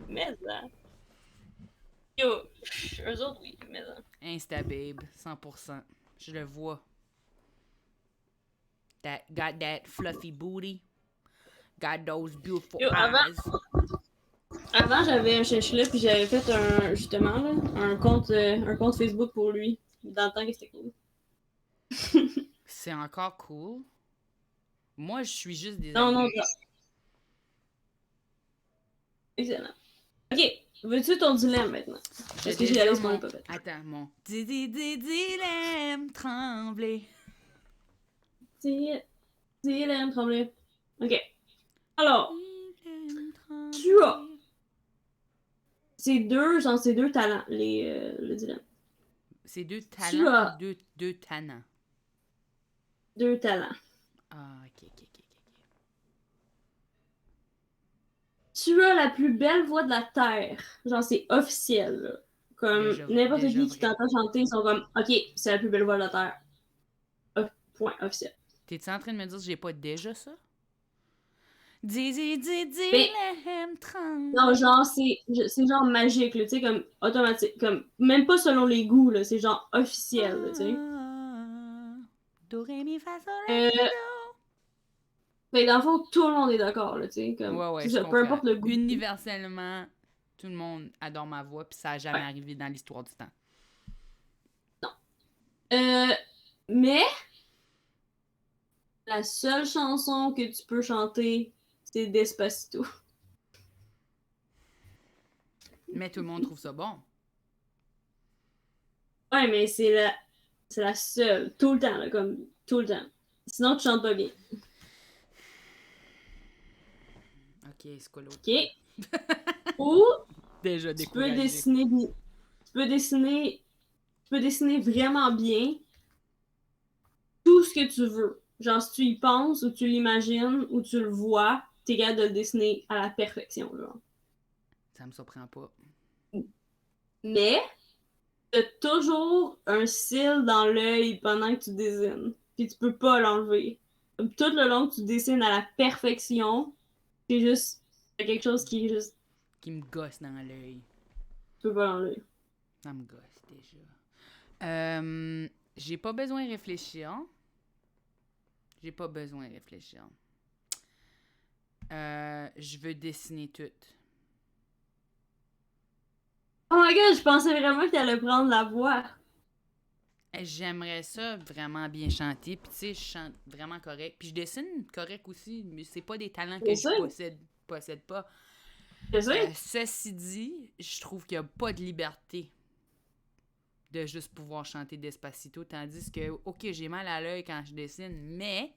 Mais ça... Yo, eux autres, oui, mais ça... Instababe, 100%. Je le vois. Got that fluffy booty. Got those beautiful eyes. Avant, j'avais un chinchilla, puis j'avais fait un compte Facebook pour lui. Dans le temps que c'était cool. C'est encore cool. Moi, je suis juste des Non. Excellent. Ok, veux-tu ton dilemme maintenant? Parce que j'ai allé sur mon puppet. Attends, mon dilemme tremblé. C'est Hélène Tremblay. Ok. Alors, tu as ces deux talents, le dilemme. C'est deux Tu talents as ou deux tannants? deux talents. Ah, ok. Tu as la plus belle voix de la Terre. Genre, c'est officiel, là. Comme n'importe Déjà qui vrai. t'entend chanter, ils sont comme, OK, c'est la plus belle voix de la Terre. Point officiel. T'es-tu en train de me dire que j'ai pas déjà ça? Dis, Mais le non, tremble. genre, c'est genre magique, là, tu sais, comme automatique, comme même pas selon les goûts, là, c'est genre officiel, là, tu sais. Do, ré, mi, fa, sol, la, Euh, si, do. Fait que dans le fond, tout le monde est d'accord, là, tu sais, comme, Ouais, c'est je ça, peu comprends. importe le goût. Universellement, tout le monde adore ma voix, puis ça a jamais Ouais, arrivé dans l'histoire du temps. non. Euh, mais la seule chanson que tu peux chanter, c'est Despacito. Mais tout le monde trouve ça bon. Ouais, mais c'est la seule, tout le temps, là, comme, tout le temps. Sinon, tu chantes pas bien. Ok, c'est quoi l'autre? OK? Ou Déjà tu peux découragé. dessiner, tu peux dessiner, tu peux dessiner vraiment bien tout ce que tu veux. Genre, si tu y penses, ou tu l'imagines, ou tu le vois, t'es capable de le dessiner à la perfection, genre. Ça me surprend pas. Mais, t'as toujours un cil dans l'œil pendant que tu dessines. Puis tu peux pas l'enlever. Comme tout le long que tu dessines à la perfection, c'est juste c'est quelque chose qui est juste. Qui me gosse dans l'œil. Tu peux pas l'enlever. Ça me gosse déjà. J'ai pas besoin de réfléchir. J'ai pas besoin de réfléchir. Je veux dessiner tout. Oh my god, je pensais vraiment que t'allais prendre la voix. J'aimerais ça vraiment bien chanter. Puis tu sais, je chante vraiment correct. Puis je dessine correct aussi, mais c'est pas des talents que C'est je ça, possède pas. c'est ça. Ceci dit, je trouve qu'il y a pas de liberté de juste pouvoir chanter Despacito. Tandis que, ok, j'ai mal à l'œil quand je dessine, mais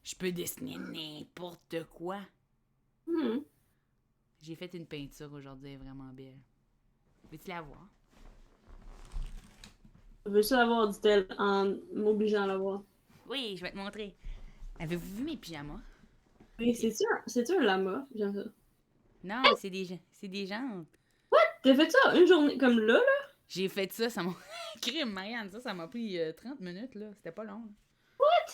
je peux dessiner n'importe quoi. Hmm. J'ai fait une peinture aujourd'hui, elle est vraiment belle. Veux-tu la voir? Veux-tu l'avoir, dit-elle, en m'obligeant à l'avoir? Oui, je vais te montrer. Avez-vous vu mes pyjamas? Oui, c'est-tu un lama? J'aime ça. Non, c'est des jambes. T'as fait ça une journée comme là? J'ai fait ça, ça m'a... Crime, Marianne, ça m'a pris 30 minutes, là. C'était pas long. Là.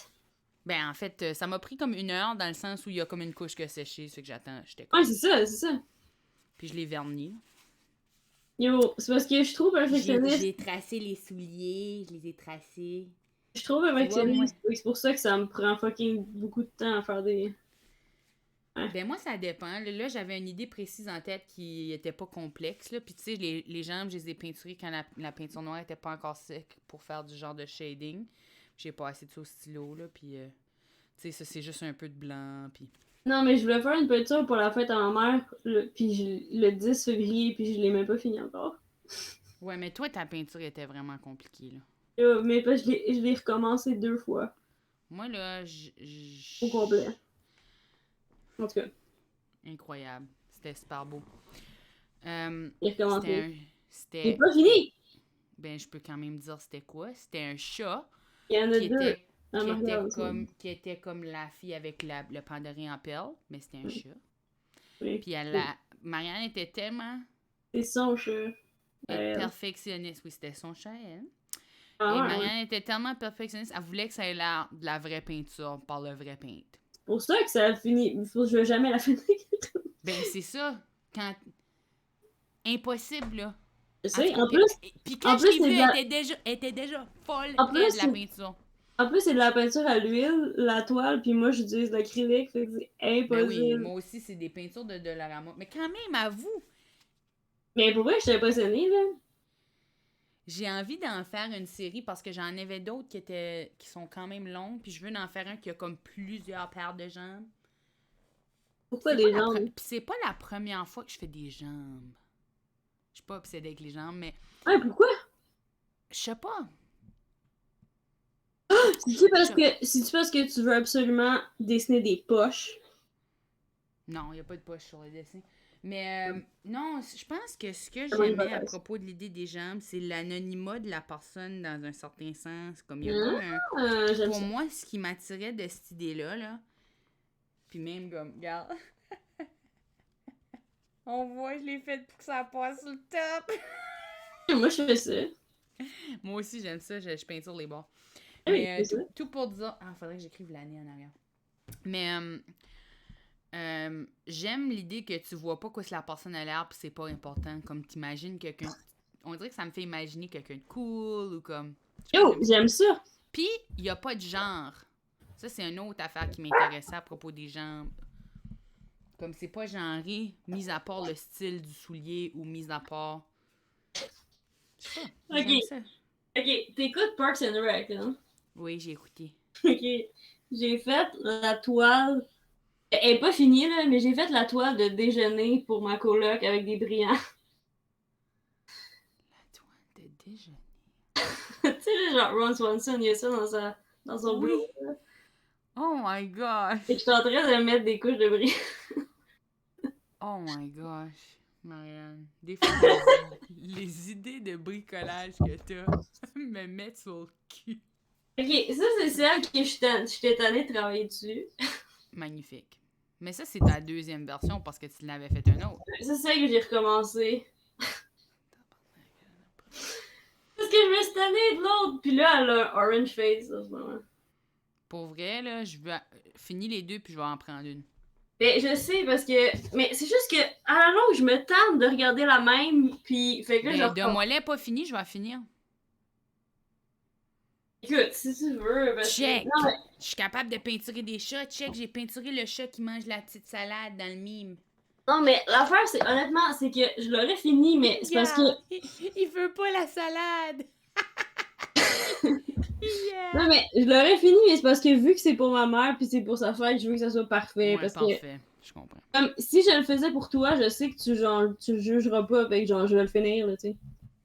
Ben, en fait, ça m'a pris comme 1 heure dans le sens où il y a comme une couche qui a séché, c'est que j'attends, j'étais Ouais, comme... c'est ça. Puis je l'ai verni. Yo, c'est parce que je trouve perfectionniste. J'ai tracé les souliers, je les ai tracés. Je trouve Tu vois, moi... perfectionniste. C'est pour ça que ça me prend fucking beaucoup de temps à faire des. Ouais. Ben moi, ça dépend. Là, j'avais une idée précise en tête qui était pas complexe. Là. Puis tu sais, les jambes, je les ai peinturées quand la peinture noire était pas encore sec pour faire du genre de shading. J'ai passé tout au stylo, là. Puis, tu sais, ça, c'est juste un peu de blanc. Puis... Non, mais je voulais faire une peinture pour la fête à ma mère le 10 février, puis je l'ai même pas fini encore. Ouais, mais toi, ta peinture était vraiment compliquée, là. Mais parce que je l'ai recommencé 2 fois Moi, là, au complet. En tout cas, incroyable. C'était super beau. Euh, j'ai c'était recommencé. un... J'ai C'était... pas fini! Ben, je peux quand même dire c'était quoi. C'était un chat Il y en a qui deux. était Ah, me regarde ça. qui était comme la fille avec le panderin en perles, mais c'était un chat. Oui. Puis Marianne était tellement C'est son chat. Elle. perfectionniste. Oui, c'était son chat, elle. Et Ah ouais. Marianne était tellement perfectionniste, elle voulait que ça ait l'air de la vraie peinture par le vrai peintre. C'est pour ça que ça a fini. Je vais jamais la finir. Ben, c'est ça. Quand... Impossible, là. Je En tout sais. cas, puis quand En je plus, l'ai vue, elle était déjà folle en près plus, de la peinture. en plus, c'est de la peinture à l'huile, la toile, puis moi, j'utilise l'acrylique, fait que c'est Ben oui, impossible. moi aussi, c'est des peintures de Dollarama. Mais quand même, avoue, Mais pour vrai, je suis impressionnée, là. j'ai envie d'en faire une série parce que j'en avais d'autres qui sont quand même longues, puis je veux en faire un qui a comme plusieurs paires de jambes. Pourquoi des Puis jambes? c'est pas la première fois que je fais des jambes. Je suis pas obsédée avec les jambes, mais Ouais, pourquoi? je sais pas. Si tu penses que tu veux absolument dessiner des poches. Non, il n'y a pas de poche sur le dessin. Mais non, je pense que ce que C'est mon j'aimais à hypothèse. propos de l'idée des jambes, c'est l'anonymat de la personne dans un certain sens. Comme il y a comme un. J'aime Pour ça. moi, ce qui m'attirait de cette idée-là, là, puis même comme, regarde, on voit, je l'ai fait pour que ça passe sur le top. Moi, je fais ça. Moi aussi, j'aime ça, je peinture les bords. Oui, Mais je fais ça. tout pour dire. Ah, faudrait que j'écrive l'année en arrière. Mais j'aime l'idée que tu vois pas quoi que la personne a l'air, puis c'est pas important. Comme t'imagines quelqu'un. On dirait que ça me fait imaginer quelqu'un de cool ou comme. Yo, j'aime ça. Puis, il y a pas de genre. Ça, c'est une autre affaire qui m'intéressait à propos des jambes. Comme c'est pas genré, mis à part le style du soulier ou mis à part. Je sais pas, Ok, j'aime ça. ok, t'écoutes Parks and Rec, hein? Oui, j'ai écouté. Ok, j'ai fait la toile. Elle est pas finie, là, mais j'ai fait la toile de déjeuner pour ma coloc avec des brillants. La toile de déjeuner. Tu sais, là, genre Ron Swanson, il y a ça dans son Oui. bureau. Là. Oh my gosh. Et je suis en train de mettre des couches de brillants. Oh my gosh. Marianne. Des fois, les idées de bricolage que t'as me mettent sur le cul. Ok, ça, c'est celle que j'étais tannée de travailler dessus. Magnifique. Mais ça, c'est ta deuxième version parce que tu l'avais fait un autre. C'est celle que j'ai recommencé. Parce que je me suis tannée de l'autre. Puis là, elle a un orange face en ce moment. Pour vrai, là, je vais finir les deux puis je vais en prendre une. Mais je sais parce que. Mais c'est juste que à la longue, je me tente de regarder la même. Puis. Fait que là, Ben, je d'un mollet pas fini, je vais finir. Écoute, si tu veux. Parce Check! que... Non, mais... Je suis capable de peinturer des chats. Check, j'ai peinturé le chat qui mange la petite salade dans le mime. Non, mais l'affaire, c'est honnêtement, c'est que je l'aurais fini, mais c'est parce que. Yeah! Il veut pas la salade! Yeah! Non, mais je l'aurais fini, mais c'est parce que vu que c'est pour ma mère puis c'est pour sa fête, je veux que ça soit parfait. Ouais, Parce parfait. Je comprends. que, comme, si je le faisais pour toi, je sais que tu jugeras pas avec genre, je vais le finir, là, tu sais.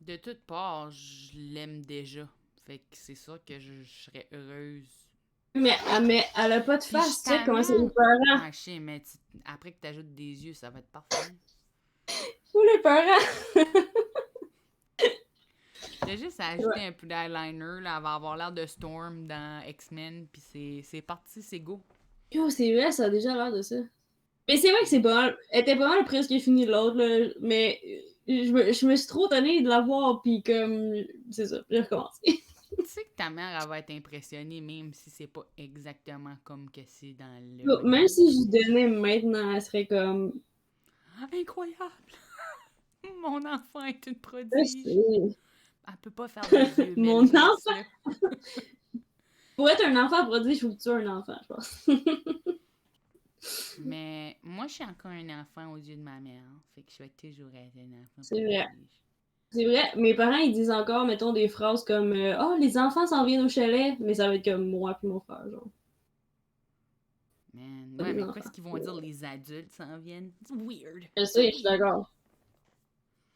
De toute part, je l'aime déjà. Fait que c'est sûr que je serais heureuse. Mais elle a pas de Puis face, tu sais, comment c'est justement... les parents. Ah, je sais, mais après que t'ajoutes des yeux, ça va être parfait. Tous les parents. J'ai juste à ajouter un peu d'eyeliner, là, elle va avoir l'air de Storm dans X-Men, puis c'est parti, c'est go. Yo, c'est vrai, ça a déjà l'air de ça. Mais c'est vrai que c'est pas mal. Elle était pas mal presque finie l'autre, là. Mais je me suis trop tannée de la voir, puis comme. C'est ça, j'ai recommencé. Tu sais que ta mère, elle va être impressionnée, même si c'est pas exactement comme que c'est dans le Yo, même livre. si je donnais maintenant, elle serait comme. Incroyable! Mon enfant est une Je prodige. sais. Elle peut pas faire des yeux, mais Mon elle fait enfant. ça. Pour être un enfant prodige, il faut que tu sois un enfant, je pense. Mais moi, je suis encore un enfant aux yeux de ma mère. Fait que je vais toujours être un enfant C'est vrai. prodige. C'est vrai, mes parents, ils disent encore, mettons, des phrases comme oh, les enfants s'en viennent au chalet, mais ça va être comme moi puis mon frère, genre. Man. Pas Ouais, des mais enfants. qu'est-ce qu'ils vont dire les adultes s'en viennent? C'est weird. Je sais, je suis d'accord.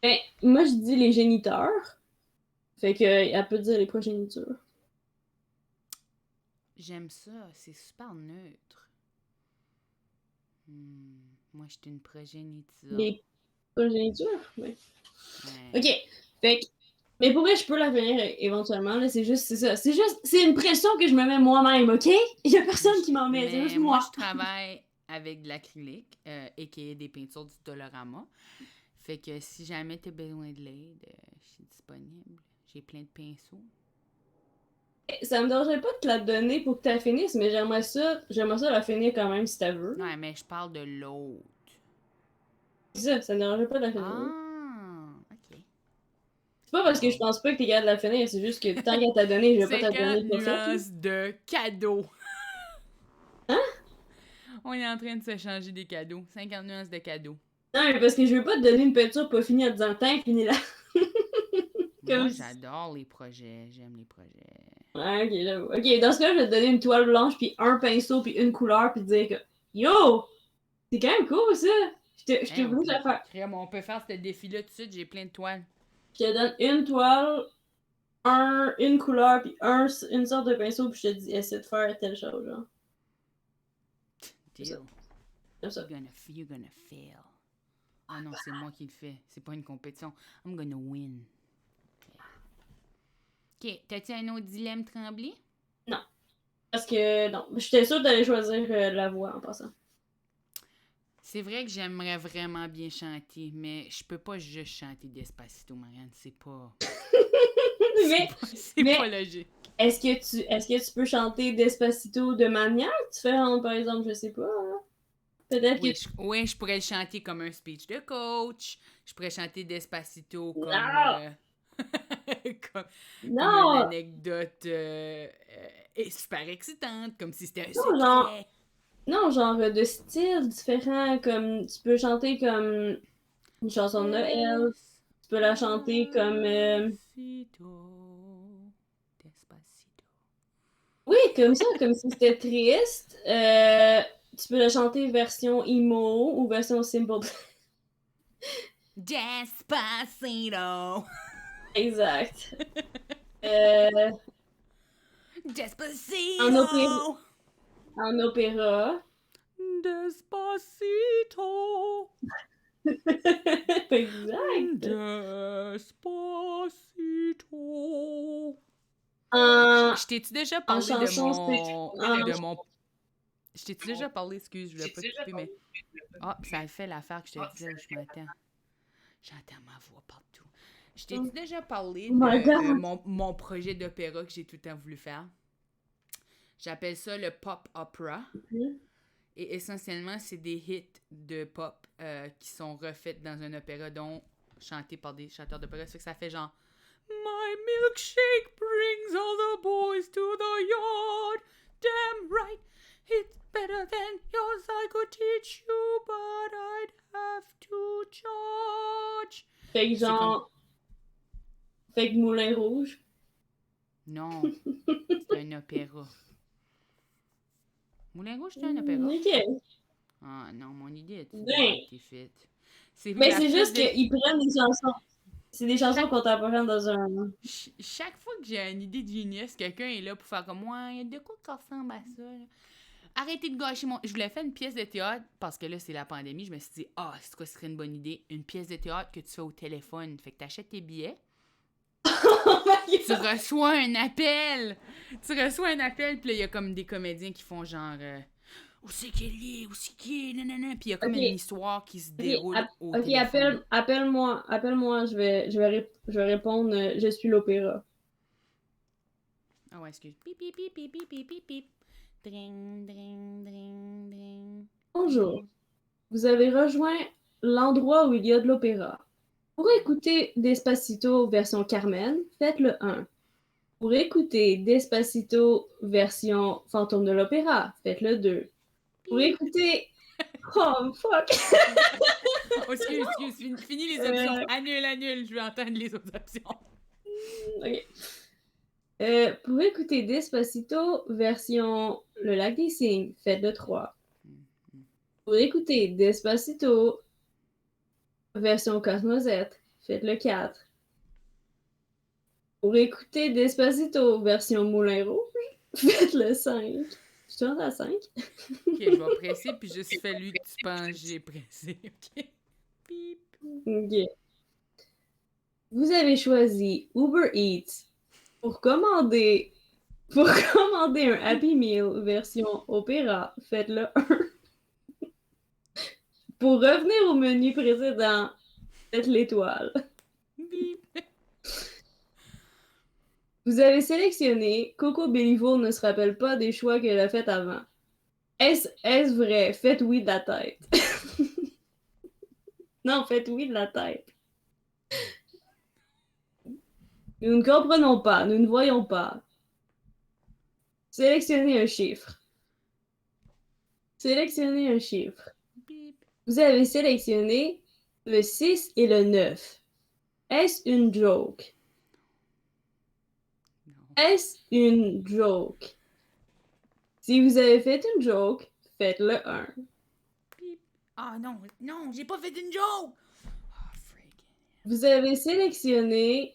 Ben, moi, je dis les géniteurs. Fait que, elle peut dire les progénitures. J'aime ça, c'est super neutre. Moi, je suis une progéniture. Les progénitures? Oui. Ouais. Ok. Fait que, mais pour vrai, je peux la finir éventuellement, là. C'est juste, c'est ça. C'est une pression que je me mets moi-même, ok? Il y a personne qui m'en met, c'est Mais juste moi, moi. je travaille avec de l'acrylique, a.k.a. des peintures du Dolorama. Fait que si jamais t'as besoin de l'aide, je suis disponible. J'ai plein de pinceaux. Ça me dérangerait pas de te la donner pour que tu la finisses, mais j'aimerais ça la finir quand même si tu veux. Ouais, mais je parle de l'autre. Ça me dérangerait pas de la finir. Ah, ok. C'est pas parce que je pense pas que t'es capable de la finir, c'est juste que tant qu'elle t'a donné, je vais pas te la 50 donner pour ça. nuances de cadeaux. Hein? On est en train de se changer des cadeaux. 50 nuances de cadeaux. Non, mais parce que je veux pas te donner une peinture pas finie en te disant tant finis là. Moi, j'adore les projets. J'aime les projets. Ouais, ok, j'avoue. Ok, dans ce cas, je vais te donner une toile blanche, puis un pinceau, puis une couleur, puis te dire que yo! C'est quand même cool ça! Je t'ai voulu la faire. On peut faire ce défi-là tout de suite. J'ai plein de toiles. Je te donne une toile une couleur, puis une sorte de pinceau, puis je te dis, essaie de faire telle chose, genre. Deal. Comme ça. You're gonna fail. Ah non, c'est moi qui le fais. C'est pas une compétition. I'm gonna win. Ok, t'as-tu un autre dilemme Tremblay? Non. Parce que, non. J'étais sûre d'aller choisir la voix en passant. C'est vrai que j'aimerais vraiment bien chanter, mais je peux pas juste chanter Despacito, Marianne. C'est pas. C'est pas logique. Est-ce que tu peux chanter Despacito de manière différente, par exemple? Je sais pas. Hein? Peut-être Oui, que. oui, je pourrais le chanter comme un speech de coach. Je pourrais chanter Despacito comme. Non! comme, comme une Non! anecdote super excitante, comme si c'était un Non, genre. secret. Non, genre de style différent, comme tu peux chanter comme une chanson de Noël, tu peux la chanter comme Despacito. oui, comme ça, comme si c'était triste. Tu peux la chanter version emo ou version simple. Despacito. Exact. Euh, en opéra. Despacito. En opéra. Despacito. Exact. Despacito. En, Je t'ai-tu déjà en parlé de chanson, mon. Je t'ai-tu déjà parlé, excuse, je voulais pas te couper, mais. Ah, ça a fait l'affaire que je te disais où je m'attends. J'entends ma voix partout. Je t'ai-tu déjà parlé Oh my de God. mon projet d'opéra que j'ai tout le temps voulu faire? J'appelle ça le pop opera. Et essentiellement, c'est des hits de pop qui sont refaits dans un opéra, dont chantés par des chanteurs d'opéra. Ça fait que ça fait genre My milkshake brings all the boys to the yard. Damn right, it's better than yours. I could teach you, but I'd have to charge. Fait que genre. Fait que Moulin Rouge. Non, c'est un opéra. Moulin Rouge, c'est un opéra? Ok. Ah non, mon idée a Ben. été faite. C'est Mais la c'est fête juste de... qu'ils prennent des chansons. C'est des chansons contemporaines dans un. Chaque fois que j'ai une idée de genius, quelqu'un est là pour faire comme moi, il y a de quoi qui ressemble à ça. Là. Arrêtez de gâcher mon. Je voulais faire une pièce de théâtre parce que là, c'est la pandémie. Je me suis dit, c'est quoi, ce serait une bonne idée? Une pièce de théâtre que tu fais au téléphone. Fait que t'achètes tes billets. Oh my Tu God. reçois un appel. Puis là, il y a comme des comédiens qui font genre. Où c'est qu'il est? Où c'est qu'il est? Nanana. Puis il y a comme une histoire qui se déroule au téléphone. Appelle-moi, je vais répondre, je suis l'opéra. Ah ouais, excuse. Pip, pip, pip, pip, pip, pip, pip, pip. Dring, dring, dring, dring. Bonjour, vous avez rejoint l'endroit où il y a de l'opéra. Pour écouter Despacito version Carmen, faites le 1. Pour écouter Despacito version Fantôme de l'Opéra, faites le 2. Pour écouter... Oh, fuck! Oh, excuse. Fini les options. Annule. Je veux entendre les autres options. Ok. Pour écouter Despacito version Le Lac des Cygnes, faites le 3. Pour écouter Despacito version Cosmosette, faites le 4. Pour écouter Despacito version Moulin Rouge, faites le 5. Je suis à 5. Ok, je vais presser, puis juste fais lui que tu penses que j'ai pressé. Ok. Pip. Ok. Vous avez choisi Uber Eats pour commander un Happy Meal version opéra, faites le 1. Pour revenir au menu précédent, faites l'étoile. Bip. Vous avez sélectionné Coco Béliveau ne se rappelle pas des choix qu'elle a fait avant. Est-ce vrai? Faites oui de la tête. Non, faites oui de la tête. Nous ne comprenons pas, nous ne voyons pas. Sélectionnez un chiffre. Sélectionnez un chiffre. Bip. Vous avez sélectionné le 6 et le 9. Est-ce une joke? Non. Est-ce une joke? Si vous avez fait une joke, faites le 1. Bip. Ah non, j'ai pas fait une joke. Ah, freak. Vous avez sélectionné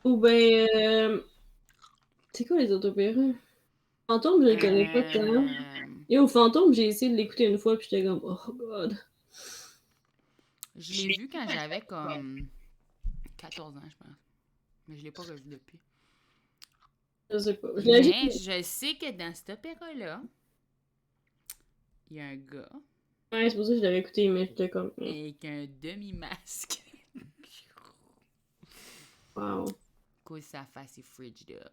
Ou ben, c'est quoi les autres opéras? Fantôme, je le connais pas tant. Et au Fantôme, j'ai essayé de l'écouter une fois, puis j'étais comme, oh god. Je l'ai vu quand j'avais comme 14 ans, je pense. Mais je l'ai pas revu depuis. Je sais pas. Je l'ai Mais juste. je sais que dans cet opéra-là, il y a un gars Ouais, c'est pour ça que je l'avais écouté, mais j'étais comme, avec un demi-masque. wow. Cause sa face est frigid up.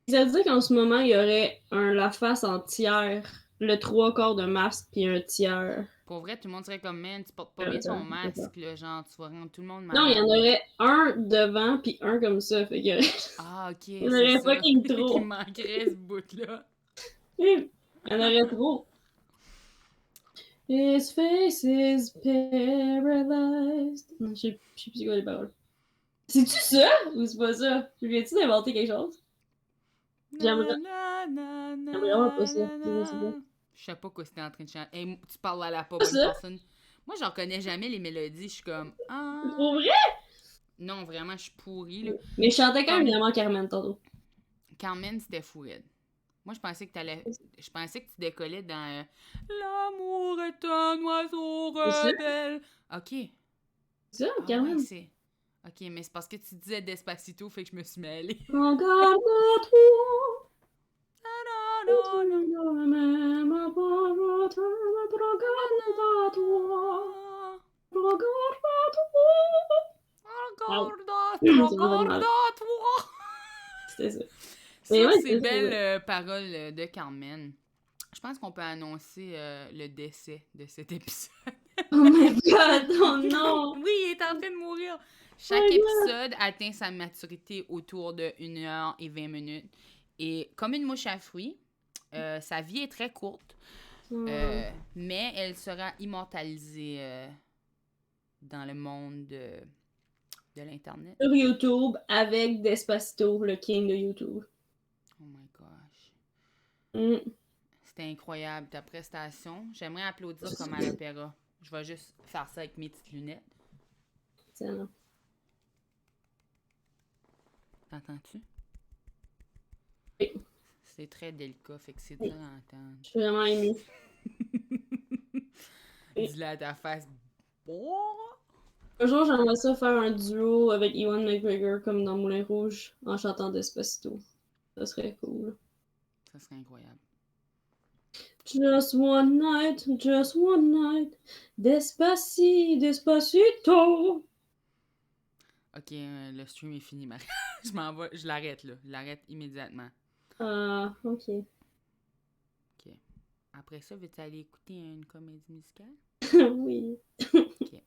Ça veut dire qu'en ce moment, il y aurait la face en tiers, le trois quarts de masque, puis un tiers. Pour vrai, tout le monde serait comme, man, tu portes pas bien ton masque, là, genre, tu vas rendre tout le monde Non, il y en malade. aurait un devant, puis un comme ça, fait que Ah, ok, il y en c'est aurait ça. fucking Il trop. manquerait ce bout-là. Il y en aurait trop. His face is paralyzed. Non, je sais plus quoi les paroles. C'est-tu ça? Ou c'est pas ça? Je viens-tu d'inventer quelque chose? J'aimerais Na, na, na, j'aimerais vraiment pas na, ça. na, Je sais pas. na. Je sais pas quoi c'était en train de chanter. Hey, tu parles à la pas Pas bonne ça? personne. Moi, j'en connais jamais les mélodies. Je suis comme, Pour ah. vrai? Non, vraiment, je suis pourrie, là. Mais je chantais quand même Comme vraiment Carmen tantôt. Carmen, c'était fou raide. Moi, je pensais que t'allais. Je pensais que tu décollais dans L'amour est un oiseau C'est ça? rebelle. Ok. C'est ça, Ah ouais, Carmen? c'est. Ok, mais c'est parce que tu disais Despacito, fait que je me suis mêlée. Regarde-toi, Non, tu non, non. ne m'aimes pas, regarde-toi, regarde-toi. Ah, Regarde, ça m'a fait mal. regarde-toi. C'était ça. Mais Sur ouais, ces c'était ça. belles Ouais. paroles de Carmen, je pense qu'on peut annoncer le décès de cet épisode. Oh my god, oh non! Oui, il est en train de mourir. Oh Chaque my god! épisode atteint sa maturité autour de 1 h 20 minutes. Et comme une mouche à fruits, sa vie est très courte, mais elle sera immortalisée dans le monde de l'Internet. Sur YouTube avec Despacito, le king de YouTube. Oh my gosh. Mm. C'était incroyable ta prestation. J'aimerais applaudir comme à l'opéra. Je vais juste faire ça avec mes petites lunettes. Excellent. T'entends-tu? Oui, C'est très délicat, fait que c'est dur oui. à entendre. Je suis vraiment émue. Oui. Dis-le à ta face. Bon. Un jour, j'aimerais ça faire un duo avec Ewan McGregor comme dans Moulin Rouge en chantant Despacito. Ça serait cool. Ça serait incroyable. Just one night, Despacito. Ok, le stream est fini, Marie. Je m'en vais, je l'arrête là. Je l'arrête immédiatement. Ah, ok. Ok. Après ça, veux-tu aller écouter une comédie musicale? Oui. Ok.